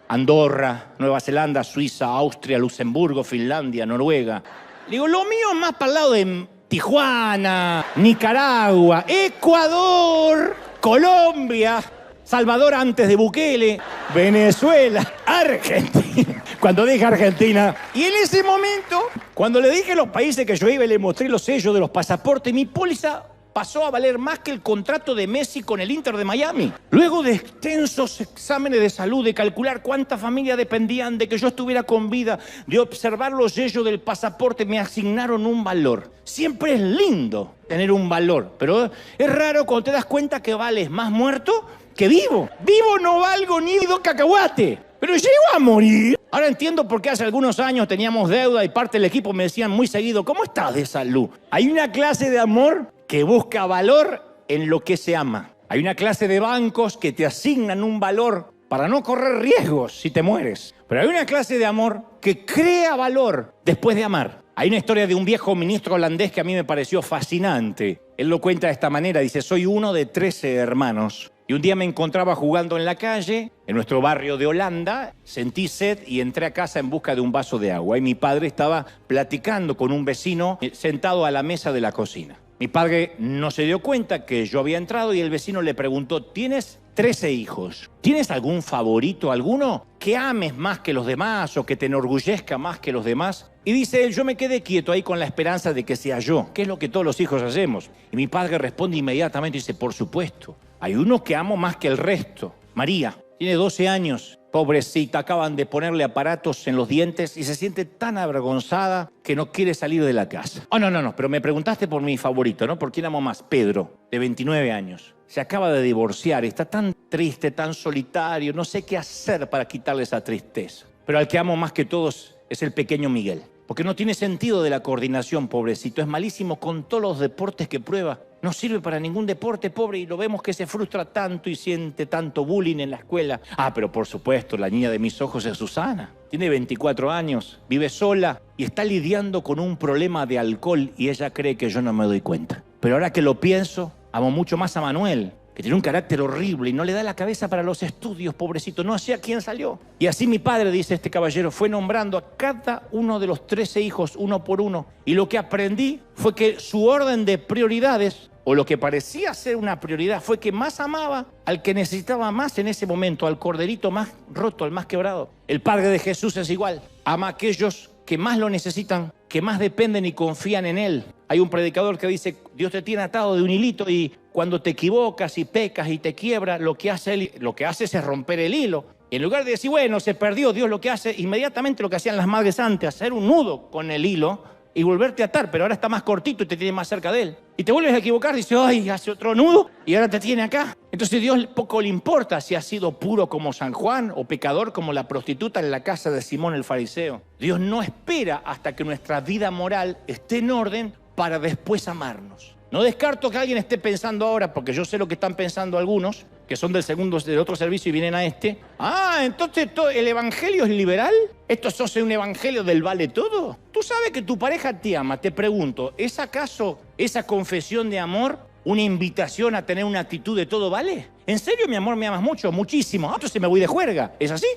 S1: Andorra, Nueva Zelanda, Suiza, Austria, Luxemburgo, Finlandia, Noruega. Le digo, lo mío es más para el lado de Tijuana, Nicaragua, Ecuador, Colombia, Salvador antes de Bukele, Venezuela, Argentina. Cuando dije Argentina. Y en ese momento, cuando le dije los países que yo iba y le mostré los sellos de los pasaportes, mi póliza pasó a valer más que el contrato de Messi con el Inter de Miami. Luego de extensos exámenes de salud, de calcular cuántas familias dependían de que yo estuviera con vida, de observar los sellos del pasaporte, me asignaron un valor. Siempre es lindo tener un valor, pero es raro cuando te das cuenta que vales más muerto que vivo. Vivo no valgo ni 2 cacahuate, pero llego a morir. Ahora entiendo por qué hace algunos años teníamos deuda y parte del equipo me decían muy seguido, ¿cómo estás de salud? Hay una clase de amor que busca valor en lo que se ama. Hay una clase de bancos que te asignan un valor para no correr riesgos si te mueres. Pero hay una clase de amor que crea valor después de amar. Hay una historia de un viejo ministro holandés que a mí me pareció fascinante. Él lo cuenta de esta manera, dice, soy uno de 13 hermanos. Y un día me encontraba jugando en la calle, en nuestro barrio de Holanda, sentí sed y entré a casa en busca de un vaso de agua. Y mi padre estaba platicando con un vecino sentado a la mesa de la cocina. Mi padre no se dio cuenta que yo había entrado y el vecino le preguntó, ¿tienes 13 hijos? ¿Tienes algún favorito, alguno que ames más que los demás o que te enorgullezca más que los demás? Y dice él, yo me quedé quieto ahí con la esperanza de que sea yo, que es lo que todos los hijos hacemos. Y mi padre responde inmediatamente y dice, por supuesto, hay uno que amo más que el resto. María, tiene 12 años. Pobrecita, acaban de ponerle aparatos en los dientes y se siente tan avergonzada que no quiere salir de la casa. Oh, no, pero me preguntaste por mi favorito, ¿no? ¿Por quién amo más? Pedro, de 29 años. Se acaba de divorciar, está tan triste, tan solitario, no sé qué hacer para quitarle esa tristeza. Pero al que amo más que todos es el pequeño Miguel. Porque no tiene sentido de la coordinación, pobrecito. Es malísimo con todos los deportes que prueba. No sirve para ningún deporte, pobre, y lo vemos que se frustra tanto y siente tanto bullying en la escuela. Ah, pero por supuesto, la niña de mis ojos es Susana. Tiene 24 años, vive sola y está lidiando con un problema de alcohol y ella cree que yo no me doy cuenta. Pero ahora que lo pienso, amo mucho más a Manuel, que tiene un carácter horrible y no le da la cabeza para los estudios, pobrecito, no sé a quién salió. Y así mi padre, dice este caballero, fue nombrando a cada uno de los 13 hijos uno por uno. Y lo que aprendí fue que su orden de prioridades, o lo que parecía ser una prioridad, fue que más amaba al que necesitaba más en ese momento, al corderito más roto, al más quebrado. El Padre de Jesús es igual, ama a aquellos que más lo necesitan, que más dependen y confían en Él. Hay un predicador que dice, Dios te tiene atado de un hilito y cuando te equivocas y pecas y te quiebra, lo que hace es romper el hilo. Y en lugar de decir, bueno, se perdió, Dios lo que hace, inmediatamente lo que hacían las madres antes, hacer un nudo con el hilo y volverte a atar, pero ahora está más cortito y te tiene más cerca de Él. Y te vuelves a equivocar, dice, ay, hace otro nudo y ahora te tiene acá. Entonces Dios poco le importa si has sido puro como San Juan o pecador como la prostituta en la casa de Simón el fariseo. Dios no espera hasta que nuestra vida moral esté en orden para después amarnos. No descarto que alguien esté pensando ahora, porque yo sé lo que están pensando algunos, que son del otro servicio y vienen a este. Ah, entonces ¿el evangelio es liberal? ¿Esto es un evangelio del vale todo? ¿Tú sabes que tu pareja te ama? Te pregunto, ¿es acaso esa confesión de amor una invitación a tener una actitud de todo vale? ¿En serio, mi amor, me amas mucho? Muchísimo. Entonces me voy de juerga. ¿Es así?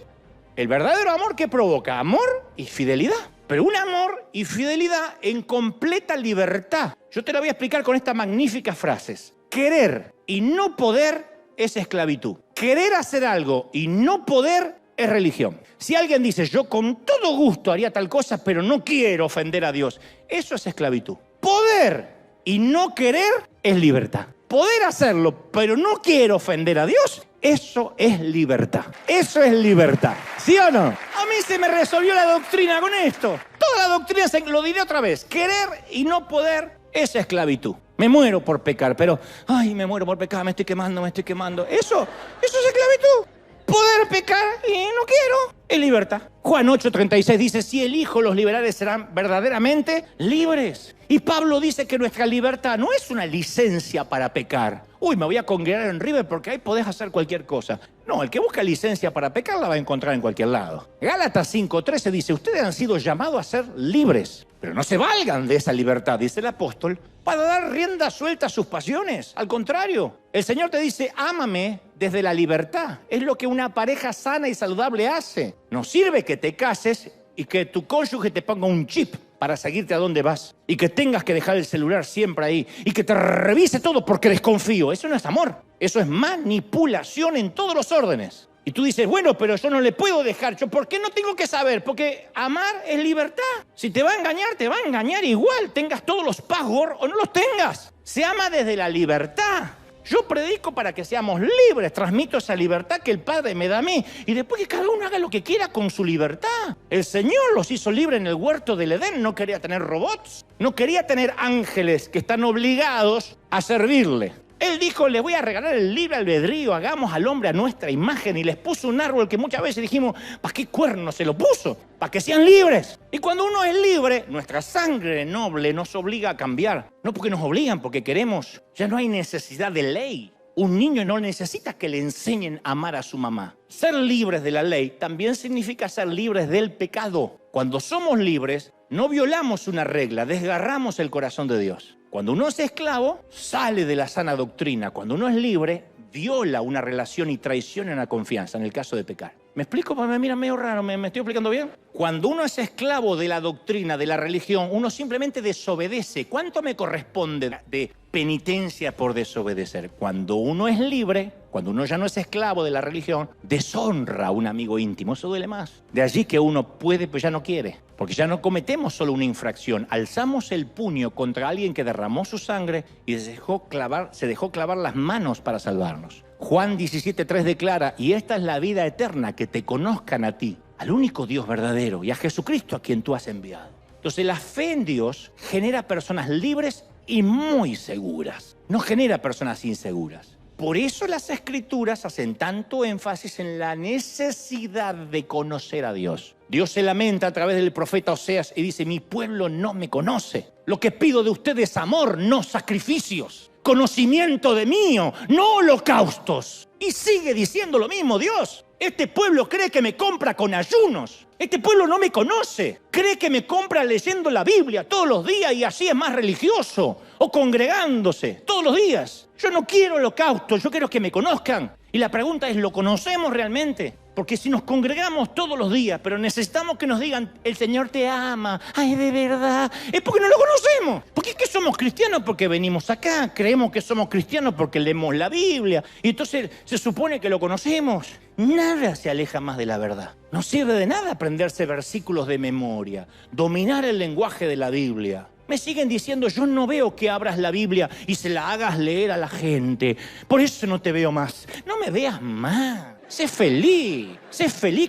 S1: El verdadero amor, ¿qué provoca? Amor y fidelidad. Pero un amor y fidelidad en completa libertad. Yo te lo voy a explicar con estas magníficas frases. Querer y no poder es esclavitud. Querer hacer algo y no poder es religión. Si alguien dice, yo con todo gusto haría tal cosa, pero no quiero ofender a Dios, eso es esclavitud. Poder y no querer es libertad. Poder hacerlo, pero no quiero ofender a Dios, eso es libertad. Eso es libertad. ¿Sí o no? A mí se me resolvió la doctrina con esto. Toda la doctrina, lo diré otra vez, querer y no poder es esclavitud. Me muero por pecar, pero, ay, me muero por pecar, me estoy quemando. Eso es esclavitud. Poder pecar y no quiero es libertad. Juan 8:36 dice, si el Hijo los liberare serán verdaderamente libres. Y Pablo dice que nuestra libertad no es una licencia para pecar. Uy, me voy a congregar en River porque ahí podés hacer cualquier cosa. No, el que busca licencia para pecar la va a encontrar en cualquier lado. Gálatas 5:13 dice, ustedes han sido llamados a ser libres. Pero no se valgan de esa libertad, dice el apóstol, para dar rienda suelta a sus pasiones. Al contrario, el Señor te dice, ámame desde la libertad. Es lo que una pareja sana y saludable hace. No sirve que te cases y que tu cónyuge te ponga un chip para seguirte a dónde vas y que tengas que dejar el celular siempre ahí y que te revise todo porque desconfío. Eso no es amor, eso es manipulación en todos los órdenes. Y tú dices, bueno, pero yo no le puedo dejar. ¿Por qué no tengo que saber? Porque amar es libertad. Si te va a engañar, te va a engañar igual. Tengas todos los passwords o no los tengas. Se ama desde la libertad. Yo predico para que seamos libres. Transmito esa libertad que el Padre me da a mí. Y después que cada uno haga lo que quiera con su libertad. El Señor los hizo libres en el huerto del Edén. No quería tener robots. No quería tener ángeles que están obligados a servirle. Él dijo, le voy a regalar el libre albedrío, hagamos al hombre a nuestra imagen. Y les puso un árbol que muchas veces dijimos, ¿para qué cuerno se lo puso? Para que sean libres. Y cuando uno es libre, nuestra sangre noble nos obliga a cambiar. No porque nos obligan, porque queremos. Ya no hay necesidad de ley. Un niño no necesita que le enseñen a amar a su mamá. Ser libres de la ley también significa ser libres del pecado. Cuando somos libres, no violamos una regla, desgarramos el corazón de Dios. Cuando uno es esclavo, sale de la sana doctrina. Cuando uno es libre, viola una relación y traiciona una confianza, en el caso de pecar. ¿Me explico? Me miran medio raro, ¿me estoy explicando bien? Cuando uno es esclavo de la doctrina, de la religión, uno simplemente desobedece. ¿Cuánto me corresponde de penitencia por desobedecer? Cuando uno es libre, cuando uno ya no es esclavo de la religión, deshonra a un amigo íntimo. Eso duele más. De allí que uno puede, pero ya no quiere. Porque ya no cometemos solo una infracción. Alzamos el puño contra alguien que derramó su sangre y se dejó clavar las manos para salvarnos. Juan 17:3 declara, y esta es la vida eterna, que te conozcan a ti, al único Dios verdadero, y a Jesucristo a quien tú has enviado. Entonces la fe en Dios genera personas libres y muy seguras. No genera personas inseguras. Por eso las Escrituras hacen tanto énfasis en la necesidad de conocer a Dios. Dios se lamenta a través del profeta Oseas y dice, mi pueblo no me conoce. Lo que pido de ustedes es amor, no sacrificios. Conocimiento de mí, no holocaustos. Y sigue diciendo lo mismo Dios. Este pueblo cree que me compra con ayunos. Este pueblo no me conoce. Cree que me compra leyendo la Biblia todos los días y así es más religioso. O congregándose todos los días. Yo no quiero holocaustos, yo quiero que me conozcan. Y la pregunta es, ¿lo conocemos realmente? Porque si nos congregamos todos los días, pero necesitamos que nos digan, el Señor te ama, ay, de verdad, es porque no lo conocemos. ¿Por qué es que somos cristianos? Porque venimos acá, creemos que somos cristianos porque leemos la Biblia. Y entonces se supone que lo conocemos. Nada se aleja más de la verdad. No sirve de nada aprenderse versículos de memoria, dominar el lenguaje de la Biblia. Me siguen diciendo, yo no veo que abras la Biblia y se la hagas leer a la gente. Por eso no te veo más. No me veas más. Sé feliz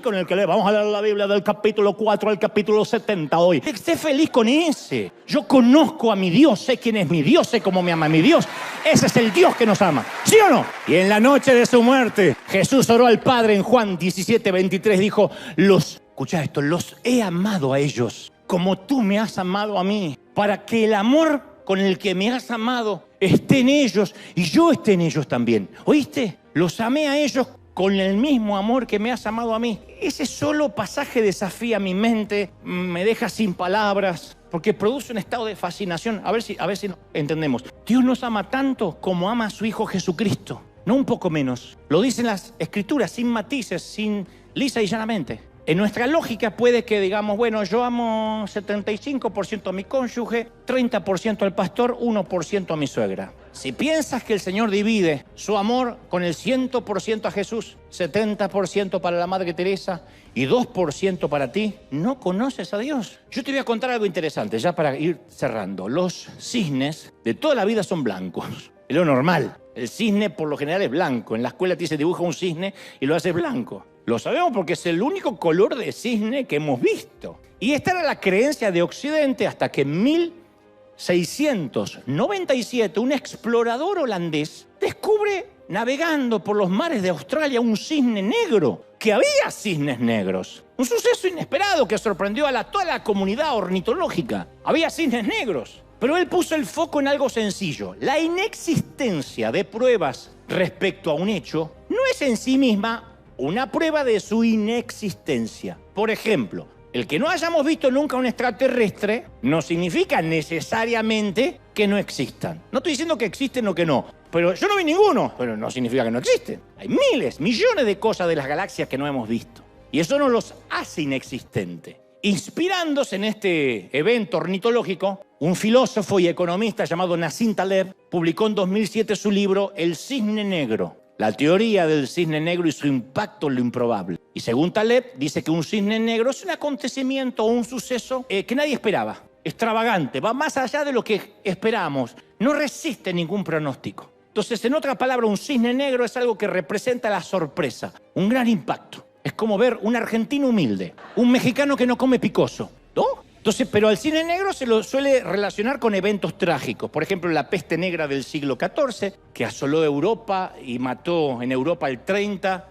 S1: con el que lee. Vamos a leer la Biblia del capítulo 4 al capítulo 70 hoy. Sé feliz con ese. Yo conozco a mi Dios, sé quién es mi Dios, sé cómo me ama mi Dios. Ese es el Dios que nos ama, ¿sí o no? Y en la noche de su muerte, Jesús oró al Padre en Juan 17:23, dijo, escucha esto, los he amado a ellos como tú me has amado a mí, para que el amor con el que me has amado esté en ellos y yo esté en ellos también. ¿Oíste? Los amé a ellos con el mismo amor que me has amado a mí. Ese solo pasaje desafía mi mente, me deja sin palabras, porque produce un estado de fascinación. A ver si entendemos. Dios nos ama tanto como ama a su Hijo Jesucristo, no un poco menos. Lo dicen las Escrituras, sin matices, sin lisa y llanamente. En nuestra lógica puede que digamos, bueno, yo amo 75% a mi cónyuge, 30% al pastor, 1% a mi suegra. Si piensas que el Señor divide su amor con el 100% a Jesús, 70% para la Madre Teresa y 2% para ti, no conoces a Dios. Yo te voy a contar algo interesante, ya para ir cerrando. Los cisnes de toda la vida son blancos. Es lo normal. El cisne por lo general es blanco. En la escuela te dice dibuja un cisne y lo haces blanco. Lo sabemos porque es el único color de cisne que hemos visto. Y esta era la creencia de Occidente hasta que en 1697 un explorador holandés descubre, navegando por los mares de Australia, un cisne negro. Que había cisnes negros. Un suceso inesperado que sorprendió a toda la comunidad ornitológica. Había cisnes negros. Pero él puso el foco en algo sencillo. La inexistencia de pruebas respecto a un hecho no es en sí misma una prueba de su inexistencia. Por ejemplo, El que no hayamos visto nunca un extraterrestre no significa necesariamente que no existan. No estoy diciendo que existen o que no, pero yo no vi ninguno, pero no significa que no existen. Hay miles, millones de cosas de las galaxias que no hemos visto. Y eso no los hace inexistentes. Inspirándose en este evento ornitológico, un filósofo y economista llamado Nassim Taleb publicó en 2007 su libro El cisne negro, la teoría del cisne negro y su impacto en lo improbable. Y según Taleb, dice que un cisne negro es un acontecimiento o un suceso que nadie esperaba, extravagante, va más allá de lo que esperamos, no resiste ningún pronóstico. Entonces, en otras palabras, un cisne negro es algo que representa la sorpresa, un gran impacto. Es como ver un argentino humilde, un mexicano que no come picoso, ¿no? Entonces, pero al cisne negro se lo suele relacionar con eventos trágicos. Por ejemplo, la peste negra del siglo XIV, que asoló Europa y mató en Europa del 30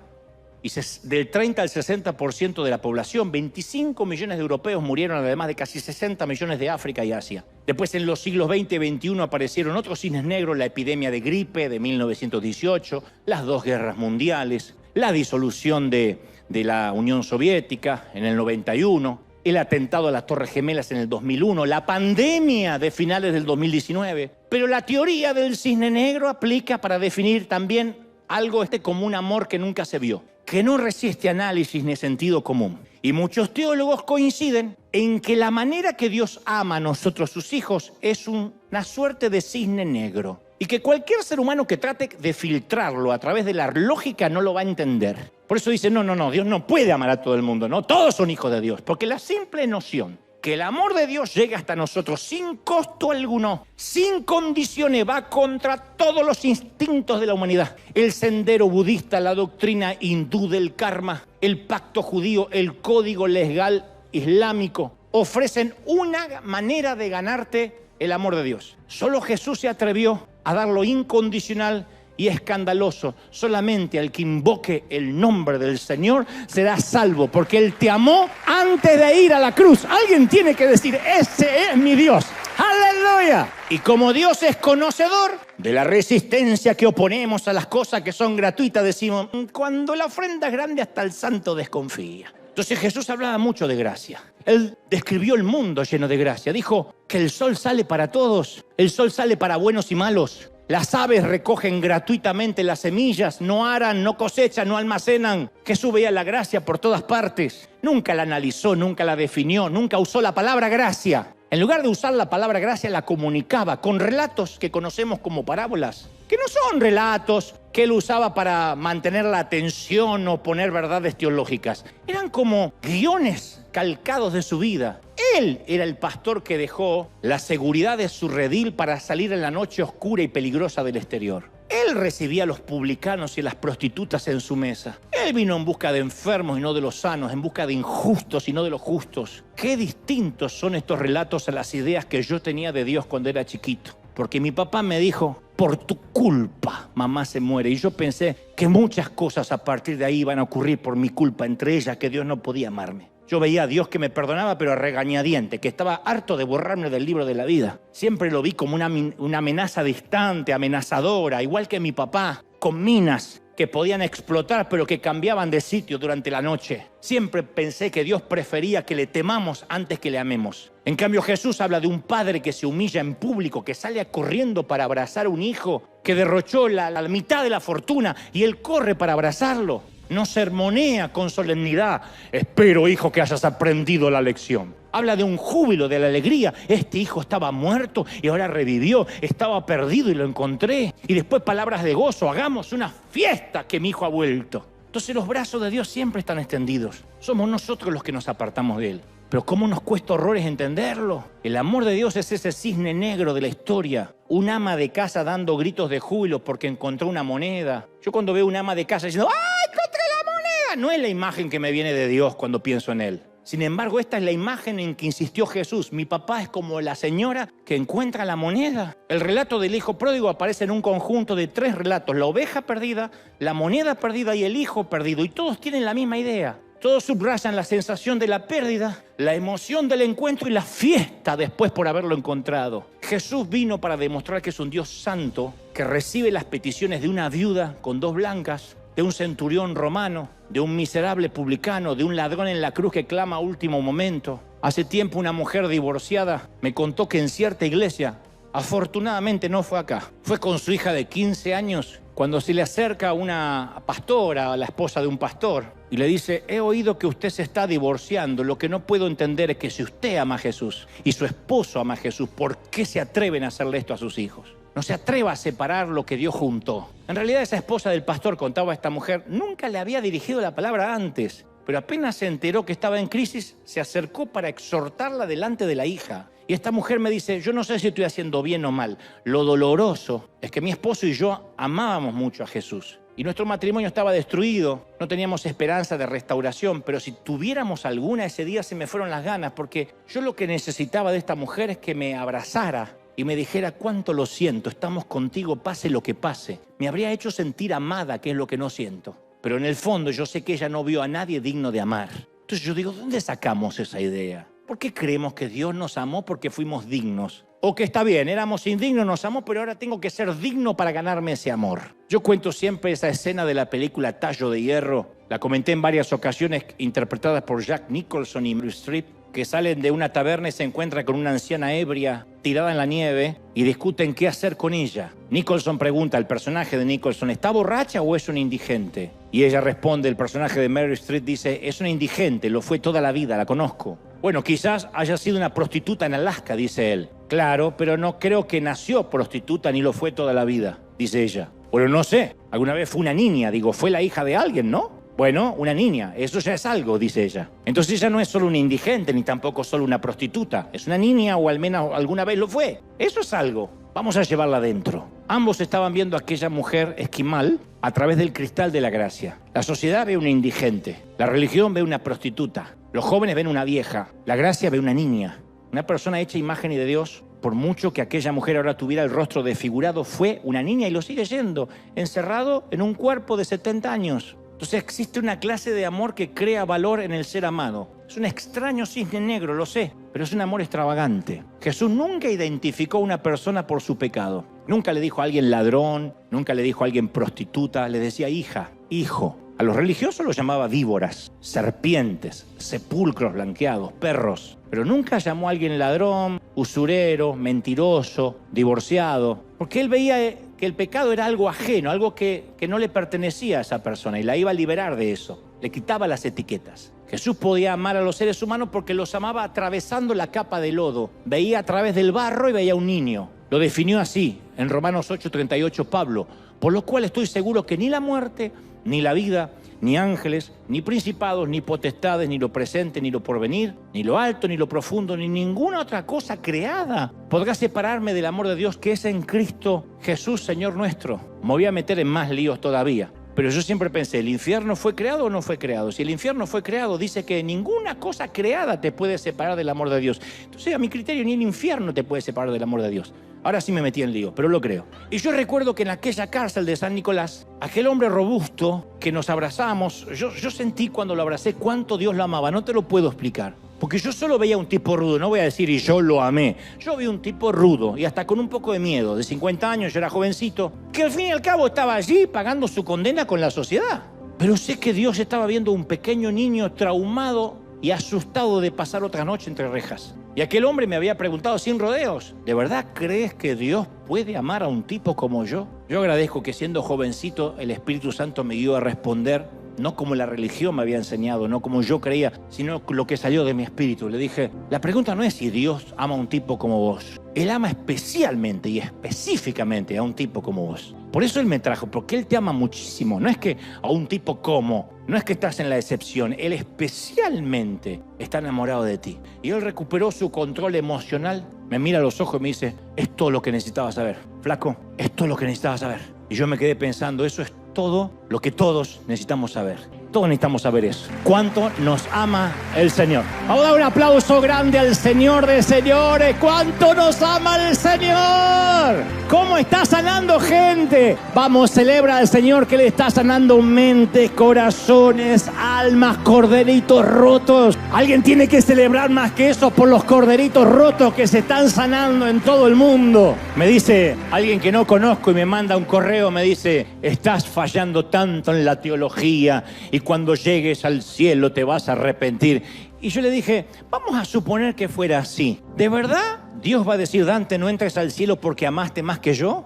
S1: al 60% de la población. 25 millones de europeos murieron, además de casi 60 millones de África y Asia. Después, en los siglos XX y XXI, aparecieron otros cisnes negros, la epidemia de gripe de 1918, las dos guerras mundiales, la disolución de la Unión Soviética en el 91, el atentado a las Torres Gemelas en el 2001, la pandemia de finales del 2019. Pero la teoría del cisne negro aplica para definir también algo como un amor que nunca se vio, que no resiste análisis ni sentido común. Y muchos teólogos coinciden en que la manera que Dios ama a nosotros, sus hijos, es una suerte de cisne negro. Y que cualquier ser humano que trate de filtrarlo a través de la lógica no lo va a entender. Por eso dice, no, Dios no puede amar a todo el mundo, no, todos son hijos de Dios. Porque la simple noción que el amor de Dios llega hasta nosotros sin costo alguno, sin condiciones, va contra todos los instintos de la humanidad. El sendero budista, la doctrina hindú del karma, el pacto judío, el código legal islámico, ofrecen una manera de ganarte el amor de Dios. Solo Jesús se atrevió a darlo incondicional y escandaloso. Solamente al que invoque el nombre del Señor será salvo, porque Él te amó antes de ir a la cruz. Alguien tiene que decir, ese es mi Dios. ¡Aleluya! Y como Dios es conocedor de la resistencia que oponemos a las cosas que son gratuitas, decimos, cuando la ofrenda es grande hasta el santo desconfía. Entonces Jesús hablaba mucho de gracia. Él describió el mundo lleno de gracia. Dijo que el sol sale para todos, el sol sale para buenos y malos. Las aves recogen gratuitamente las semillas, no aran, no cosechan, no almacenan. Jesús veía la gracia por todas partes. Nunca la analizó, nunca la definió, nunca usó la palabra gracia. En lugar de usar la palabra gracia, la comunicaba con relatos que conocemos como parábolas, que no son relatos que él usaba para mantener la atención o poner verdades teológicas. Eran como guiones calcados de su vida. Él era el pastor que dejó la seguridad de su redil para salir en la noche oscura y peligrosa del exterior. Él recibía a los publicanos y a las prostitutas en su mesa. Él vino en busca de enfermos y no de los sanos, en busca de injustos y no de los justos. Qué distintos son estos relatos a las ideas que yo tenía de Dios cuando era chiquito. Porque mi papá me dijo, por tu culpa, mamá se muere. Y yo pensé que muchas cosas a partir de ahí iban a ocurrir por mi culpa, entre ellas que Dios no podía amarme. Yo veía a Dios que me perdonaba, pero a regañadiente, que estaba harto de borrarme del libro de la vida. Siempre lo vi como una amenaza distante, amenazadora, igual que mi papá, con minas que podían explotar, pero que cambiaban de sitio durante la noche. Siempre pensé que Dios prefería que le temamos antes que le amemos. En cambio, Jesús habla de un padre que se humilla en público, que sale corriendo para abrazar a un hijo, que derrochó la mitad de la fortuna y él corre para abrazarlo. No sermonea con solemnidad. Espero, hijo, que hayas aprendido la lección. Habla de un júbilo, de la alegría. Este hijo estaba muerto y ahora revivió. Estaba perdido y lo encontré. Y después palabras de gozo. Hagamos una fiesta que mi hijo ha vuelto. Entonces los brazos de Dios siempre están extendidos. Somos nosotros los que nos apartamos de Él. Pero ¿cómo nos cuesta horrores entenderlo? El amor de Dios es ese cisne negro de la historia. Un ama de casa dando gritos de júbilo porque encontró una moneda. Yo cuando veo un ama de casa diciendo ¡ay, encontré la moneda! No es la imagen que me viene de Dios cuando pienso en Él. Sin embargo, esta es la imagen en que insistió Jesús. Mi papá es como la señora que encuentra la moneda. El relato del hijo pródigo aparece en un conjunto de 3 relatos. La oveja perdida, la moneda perdida y el hijo perdido. Y todos tienen la misma idea. Todos subrayan la sensación de la pérdida, la emoción del encuentro y la fiesta después por haberlo encontrado. Jesús vino para demostrar que es un Dios santo, que recibe las peticiones de una viuda con 2 blancas, de un centurión romano, de un miserable publicano, de un ladrón en la cruz que clama a último momento. Hace tiempo una mujer divorciada me contó que en cierta iglesia, afortunadamente no fue acá, fue con su hija de 15 años, cuando se le acerca una pastora, la esposa de un pastor, y le dice: he oído que usted se está divorciando, lo que no puedo entender es que si usted ama a Jesús y su esposo ama a Jesús, ¿por qué se atreven a hacerle esto a sus hijos? No se atreva a separar lo que Dios juntó. En realidad esa esposa del pastor, contaba a esta mujer, nunca le había dirigido la palabra antes, pero apenas se enteró que estaba en crisis, se acercó para exhortarla delante de la hija. Y esta mujer me dice: yo no sé si estoy haciendo bien o mal. Lo doloroso es que mi esposo y yo amábamos mucho a Jesús. Y nuestro matrimonio estaba destruido, no teníamos esperanza de restauración, pero si tuviéramos alguna, ese día se me fueron las ganas, porque yo lo que necesitaba de esta mujer es que me abrazara y me dijera: cuánto lo siento, estamos contigo, pase lo que pase. Me habría hecho sentir amada, que es lo que no siento. Pero en el fondo yo sé que ella no vio a nadie digno de amar. Entonces yo digo: ¿dónde sacamos esa idea? ¿Por qué creemos que Dios nos amó porque fuimos dignos? O que está bien, éramos indignos, nos amó, pero ahora tengo que ser digno para ganarme ese amor. Yo cuento siempre esa escena de la película Tallo de Hierro. La comenté en varias ocasiones, interpretadas por Jack Nicholson y Meryl Streep, que salen de una taberna y se encuentran con una anciana ebria tirada en la nieve y discuten qué hacer con ella. Nicholson pregunta, el personaje de Nicholson: ¿está borracha o es una indigente? Y ella responde, el personaje de Meryl Streep dice: es una indigente, lo fue toda la vida, la conozco. Bueno, quizás haya sido una prostituta en Alaska, dice él. Claro, pero no creo que nació prostituta ni lo fue toda la vida, dice ella. Bueno, no sé, alguna vez fue una niña, digo, fue la hija de alguien, ¿no? Bueno, una niña, eso ya es algo, dice ella. Entonces ella no es solo una indigente, ni tampoco solo una prostituta. Es una niña, o al menos alguna vez lo fue. Eso es algo. Vamos a llevarla adentro. Ambos estaban viendo a aquella mujer esquimal a través del cristal de la gracia. La sociedad ve una indigente. La religión ve una prostituta. Los jóvenes ven una vieja. La gracia ve una niña. Una persona hecha imagen y de Dios. Por mucho que aquella mujer ahora tuviera el rostro desfigurado, fue una niña y lo sigue siendo, encerrado en un cuerpo de 70 años. Entonces existe una clase de amor que crea valor en el ser amado. Es un extraño cisne negro, lo sé, pero es un amor extravagante. Jesús nunca identificó a una persona por su pecado. Nunca le dijo a alguien ladrón, nunca le dijo a alguien prostituta, le decía hija, hijo. A los religiosos los llamaba víboras, serpientes, sepulcros blanqueados, perros. Pero nunca llamó a alguien ladrón, usurero, mentiroso, divorciado, porque él veía que el pecado era algo ajeno, algo que no le pertenecía a esa persona y la iba a liberar de eso. Le quitaba las etiquetas. Jesús podía amar a los seres humanos porque los amaba atravesando la capa de lodo. Veía a través del barro y veía a un niño. Lo definió así en Romanos 8:38 Pablo. Por lo cual estoy seguro que ni la muerte, ni la vida, ni ángeles, ni principados, ni potestades, ni lo presente, ni lo porvenir, ni lo alto, ni lo profundo, ni ninguna otra cosa creada podrá separarme del amor de Dios que es en Cristo Jesús, Señor nuestro. Me voy a meter en más líos todavía. Pero yo siempre pensé, ¿el infierno fue creado o no fue creado? Si el infierno fue creado, dice que ninguna cosa creada te puede separar del amor de Dios. Entonces, a mi criterio, ni el infierno te puede separar del amor de Dios. Ahora sí me metí en lío, pero lo creo. Y yo recuerdo que en aquella cárcel de San Nicolás, aquel hombre robusto que nos abrazamos, yo sentí cuando lo abracé cuánto Dios lo amaba. No te lo puedo explicar. Porque yo solo veía un tipo rudo, no voy a decir y yo lo amé. Yo vi un tipo rudo y hasta con un poco de miedo, de 50 años, yo era jovencito, que al fin y al cabo estaba allí pagando su condena con la sociedad. Pero sé que Dios estaba viendo un pequeño niño traumado y asustado de pasar otra noche entre rejas. Y aquel hombre me había preguntado sin rodeos, ¿de verdad crees que Dios puede amar a un tipo como yo? Yo agradezco que siendo jovencito el Espíritu Santo me guió a responder, no como la religión me había enseñado, no como yo creía, sino lo que salió de mi espíritu. Le dije, la pregunta no es si Dios ama a un tipo como vos. Él ama especialmente y específicamente a un tipo como vos. Por eso Él me trajo, porque Él te ama muchísimo. No es que a un tipo como, no es que estás en la excepción. Él especialmente está enamorado de ti. Y Él recuperó su control emocional. Me mira a los ojos y me dice, es todo lo que necesitaba saber. Flaco, es todo lo que necesitaba saber. Y yo me quedé pensando, eso es todo lo que todos necesitamos saber. Todos necesitamos saber eso. ¿Cuánto nos ama el Señor? Vamos a dar un aplauso grande al Señor de señores. ¿Cuánto nos ama el Señor? ¿Cómo cómo está sanando gente. Vamos, celebra al Señor que le está sanando mentes, corazones, almas, corderitos rotos. Alguien tiene que celebrar más que eso por los corderitos rotos que se están sanando en todo el mundo. Me dice alguien que no conozco y me manda un correo, me dice: estás fallando tanto en la teología y cuando llegues al cielo te vas a arrepentir. Y yo le dije, vamos a suponer que fuera así. ¿De verdad Dios va a decir, Dante, no entres al cielo porque amaste más que yo?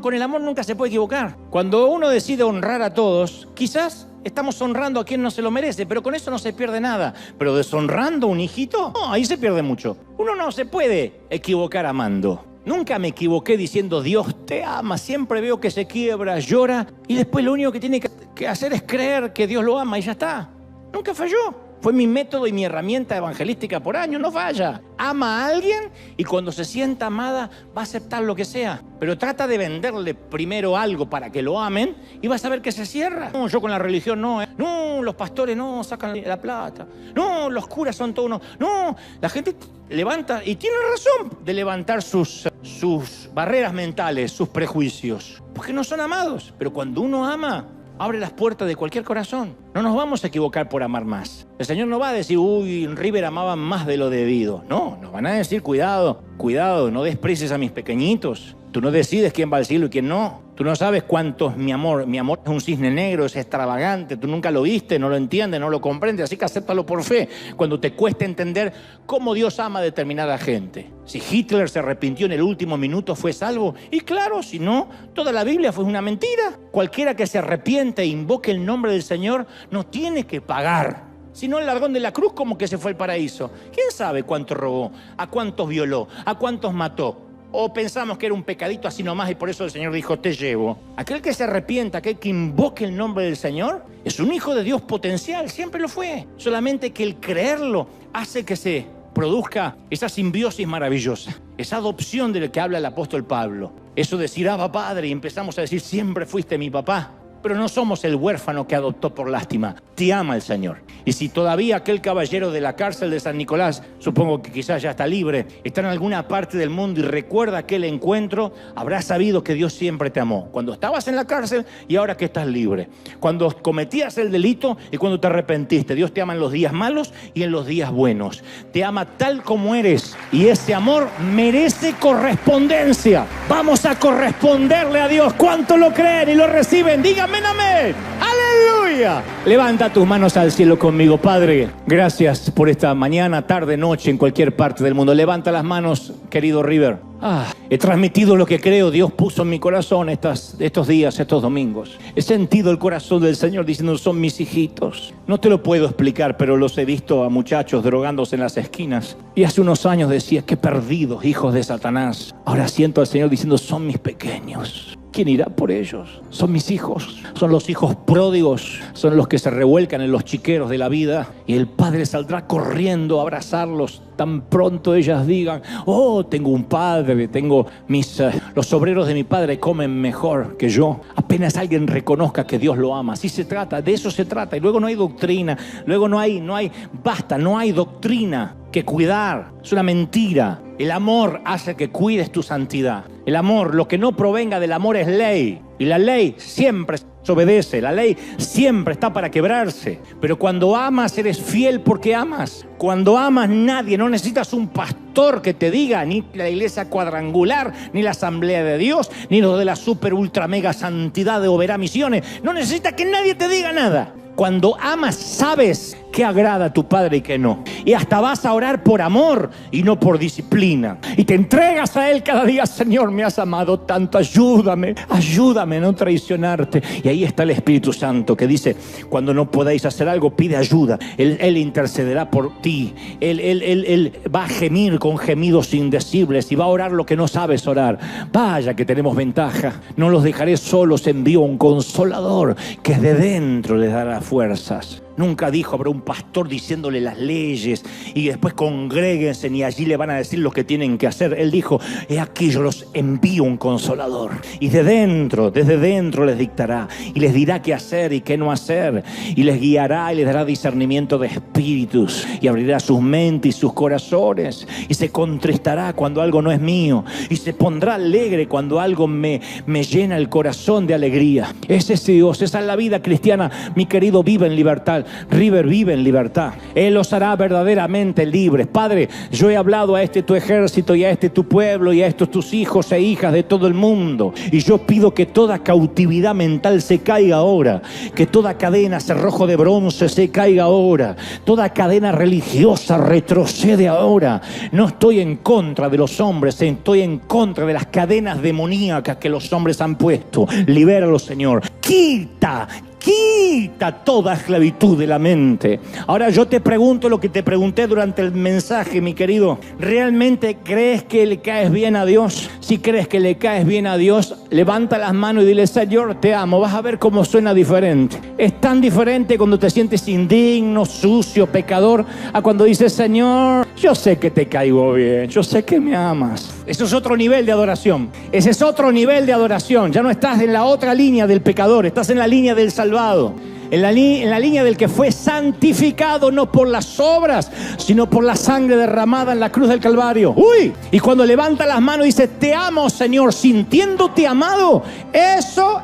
S1: Con el amor nunca se puede equivocar. Cuando uno decide honrar a todos, quizás estamos honrando a quien no se lo merece, pero con eso no se pierde nada. Pero deshonrando a un hijito, no, ahí se pierde mucho. Uno no se puede equivocar amando. Nunca me equivoqué diciendo Dios te ama. Siempre veo que se quiebra, llora y después lo único que tiene que hacer es creer que Dios lo ama y ya está. Nunca falló. Fue mi método y mi herramienta evangelística por años, no falla. Ama a alguien y cuando se sienta amada va a aceptar lo que sea. Pero trata de venderle primero algo para que lo amen y vas a ver que se cierra. No, yo con la religión no. No, los pastores no, sacan la plata. No, los curas son todos unos. No, la gente levanta, y tiene razón de levantar sus barreras mentales, sus prejuicios. Porque no son amados. Pero cuando uno ama, abre las puertas de cualquier corazón. No nos vamos a equivocar por amar más. El Señor no va a decir, uy, en River amaban más de lo debido. No, nos van a decir, cuidado, no desprecies a mis pequeñitos. Tú no decides quién va al cielo y quién no. Tú no sabes cuánto es mi amor. Mi amor es un cisne negro, es extravagante. Tú nunca lo viste, no lo entiendes, no lo comprendes. Así que acéptalo por fe. Cuando te cueste entender cómo Dios ama a determinada gente. Si Hitler se arrepintió en el último minuto, ¿fue salvo? Y claro, si no, toda la Biblia fue una mentira. Cualquiera que se arrepiente e invoque el nombre del Señor no tiene que pagar. Si no, el ladrón de la cruz, ¿cómo que se fue al paraíso? ¿Quién sabe cuánto robó? ¿A cuántos violó? ¿A cuántos mató? ¿O pensamos que era un pecadito así nomás y por eso el Señor dijo, te llevo? Aquel que se arrepienta, aquel que invoque el nombre del Señor, es un hijo de Dios potencial, siempre lo fue. Solamente que el creerlo hace que se produzca esa simbiosis maravillosa, esa adopción de la que habla el apóstol Pablo. Eso de decir, Abba Padre, y empezamos a decir, siempre fuiste mi papá. Pero no somos el huérfano que adoptó por lástima. Te ama el Señor. Y si todavía aquel caballero de la cárcel de San Nicolás, supongo que quizás ya está libre, está en alguna parte del mundo y recuerda aquel encuentro, habrá sabido que Dios siempre te amó. Cuando estabas en la cárcel y ahora que estás libre. Cuando cometías el delito y cuando te arrepentiste. Dios te ama en los días malos y en los días buenos. Te ama tal como eres. Y ese amor merece correspondencia. Vamos a corresponderle a Dios. ¿Cuánto lo creen y lo reciben? Díganme. Amén, amén. ¡Aleluya! Levanta tus manos al cielo conmigo. Padre, gracias por esta mañana, tarde, noche, en cualquier parte del mundo. Levanta las manos, querido River. He transmitido lo que creo Dios puso en mi corazón estos días, estos domingos. He sentido el corazón del Señor diciendo, son mis hijitos. No te lo puedo explicar, pero los he visto a muchachos drogándose en las esquinas. Y hace unos años decía, qué perdidos, hijos de Satanás. Ahora siento al Señor diciendo, son mis pequeños. ¿Quién irá por ellos? Son mis hijos, son los hijos pródigos, son los que se revuelcan en los chiqueros de la vida y el Padre saldrá corriendo a abrazarlos tan pronto ellas digan, oh, tengo un padre, tengo los obreros de mi padre comen mejor que yo. Apenas alguien reconozca que Dios lo ama, así se trata, de eso se trata. Y luego no hay doctrina, luego no hay doctrina que cuidar, es una mentira. El amor hace que cuides tu santidad. El amor, lo que no provenga del amor es ley. Y la ley siempre se obedece. La ley siempre está para quebrarse. Pero cuando amas, eres fiel porque amas. Cuando amas, no necesitas un pastor que te diga, ni la iglesia cuadrangular, ni la asamblea de Dios, ni los de la super ultra mega santidad de Oberá Misiones. No necesitas que nadie te diga nada. Cuando amas, sabes qué agrada a tu Padre y qué no. Y hasta vas a orar por amor y no por disciplina. Y te entregas a Él cada día. Señor, me has amado tanto. Ayúdame a no traicionarte. Y ahí está el Espíritu Santo que dice, cuando no podáis hacer algo, pide ayuda. Él intercederá por ti. Él va a gemir con gemidos indecibles y va a orar lo que no sabes orar. Vaya que tenemos ventaja. No los dejaré solos, envío un consolador que de dentro les dará fuerzas. Nunca dijo habrá un pastor diciéndole las leyes y después congréguense y allí le van a decir lo que tienen que hacer. Él dijo, he aquí yo los envío un consolador y desde dentro les dictará y les dirá qué hacer y qué no hacer y les guiará y les dará discernimiento de espíritus y abrirá sus mentes y sus corazones y se contristará cuando algo no es mío y se pondrá alegre cuando algo me llena el corazón de alegría. Ese es Dios, esa es la vida cristiana. Mi querido, vive en libertad. River vive en libertad. Él los hará verdaderamente libres. Padre, yo he hablado a este tu ejército y a este tu pueblo y a estos tus hijos e hijas de todo el mundo, y yo pido que toda cautividad mental se caiga ahora, que toda cadena, cerrojo de bronce, se caiga ahora, toda cadena religiosa retrocede ahora. No estoy en contra de los hombres, estoy en contra de las cadenas demoníacas que los hombres han puesto. Libéralos, Señor. Quita toda esclavitud de la mente. Ahora yo te pregunto lo que te pregunté durante el mensaje, mi querido. ¿Realmente crees que le caes bien a Dios? Si crees que le caes bien a Dios, levanta las manos y dile, Señor, te amo. Vas a ver cómo suena diferente. Es tan diferente cuando te sientes indigno, sucio, pecador, a cuando dices, Señor, yo sé que te caigo bien, yo sé que me amas. Eso es otro nivel de adoración. Ese es otro nivel de adoración. Ya no estás en la otra línea del pecador, estás en la línea del salvado. En la línea del que fue santificado no por las obras, sino por la sangre derramada en la cruz del Calvario. ¡Uy! Y cuando levanta las manos y dice, te amo, Señor, sintiéndote amado, eso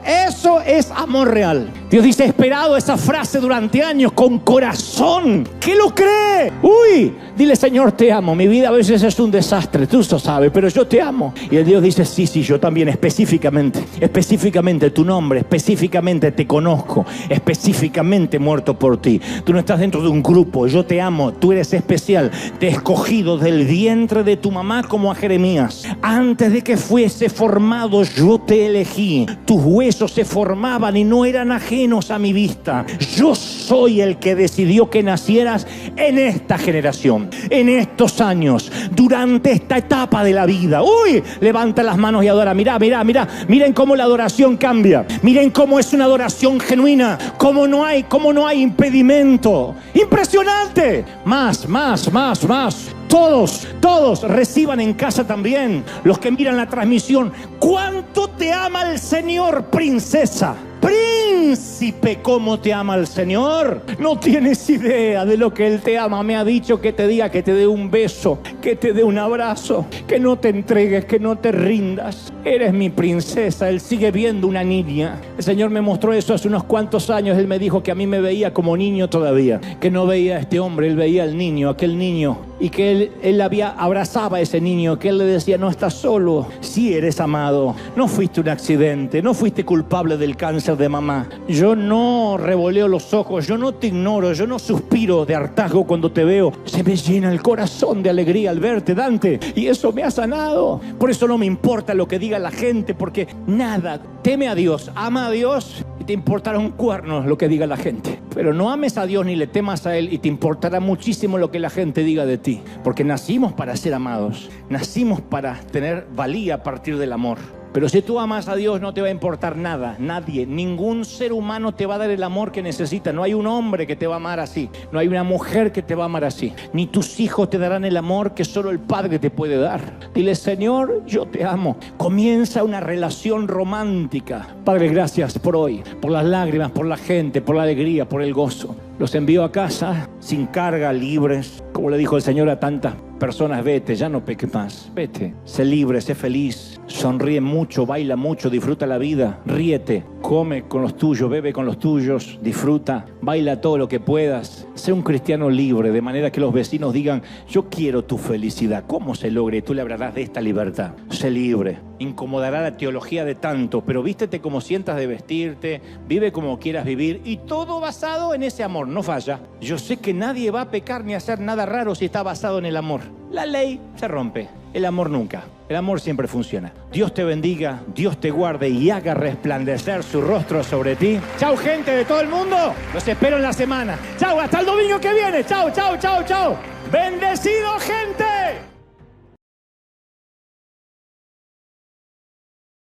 S1: es amor real. Dios dice, he esperado esa frase durante años con corazón. ¿Qué lo cree? ¡Uy! Dile, Señor, te amo. Mi vida a veces es un desastre, tú lo sabes, pero yo te amo. Y el Dios dice, sí, yo también, específicamente tu nombre, específicamente te conozco, específicamente muerto por ti. Tú no estás dentro de un grupo, yo te amo, tú eres especial. Te he escogido del vientre de tu mamá como a Jeremías. Antes de que fuese formado yo te elegí. Tus huesos se formaban y no eran ajenos a mi vista. Yo soy el que decidió que nacieras en esta generación, en estos años, durante esta etapa de la vida. ¡Uy! Levanta las manos y adora. Miren cómo la adoración cambia. Miren cómo es una adoración genuina. Cómo no hay impedimento. ¡Impresionante! Más. Todos reciban en casa también, los que miran la transmisión. ¿Cuánto te ama el Señor, princesa? Príncipe, ¿cómo te ama el Señor? No tienes idea de lo que Él te ama. Me ha dicho que te diga, que te dé un beso, que te dé un abrazo, que no te entregues, que no te rindas. Eres mi princesa. Él sigue viendo una niña. El Señor me mostró eso hace unos cuantos años. Él me dijo que a mí me veía como niño todavía, que no veía a este hombre, Él veía al niño, aquel niño, y que él abrazaba a ese niño, que Él le decía, no estás solo, sí eres amado, no fuiste un accidente, no fuiste culpable del cáncer de mamá. Yo no revoleo los ojos, yo no te ignoro, yo no suspiro de hartazgo cuando te veo. Se me llena el corazón de alegría al verte, Dante, y eso me ha sanado. Por eso no me importa lo que diga la gente, porque nada, teme a Dios, ama a Dios y te importará un cuerno lo que diga la gente. Pero no ames a Dios ni le temas a Él y te importará muchísimo lo que la gente diga de ti. Porque nacimos para ser amados, nacimos para tener valía a partir del amor. Pero si tú amas a Dios no te va a importar nada, nadie, ningún ser humano te va a dar el amor que necesita. No hay un hombre que te va a amar así, no hay una mujer que te va a amar así, ni tus hijos te darán el amor que solo el Padre te puede dar. Dile, Señor, yo te amo. Comienza una relación romántica. Padre, gracias por hoy, por las lágrimas, por la gente, por la alegría, por el gozo. Los envío a casa sin carga, libres. Como le dijo el Señor a tantas personas, vete, ya no peques más, vete, sé libre, sé feliz, sonríe mucho, baila mucho, disfruta la vida, ríete, come con los tuyos, bebe con los tuyos, disfruta, baila todo lo que puedas. Sé un cristiano libre, de manera que los vecinos digan, yo quiero tu felicidad. ¿Cómo se logre? Tú le hablarás de esta libertad. Sé libre. Incomodará la teología de tanto, pero vístete como sientas de vestirte, vive como quieras vivir, y todo basado en ese amor. No falla. Yo sé que nadie va a pecar ni a hacer nada raro si está basado en el amor. La ley se rompe, el amor nunca. El amor siempre funciona. Dios te bendiga, Dios te guarde y haga resplandecer su rostro sobre ti. Chau, gente de todo el mundo. Los espero en la semana. Chau, hasta el domingo que viene. Chau. Bendecido, gente.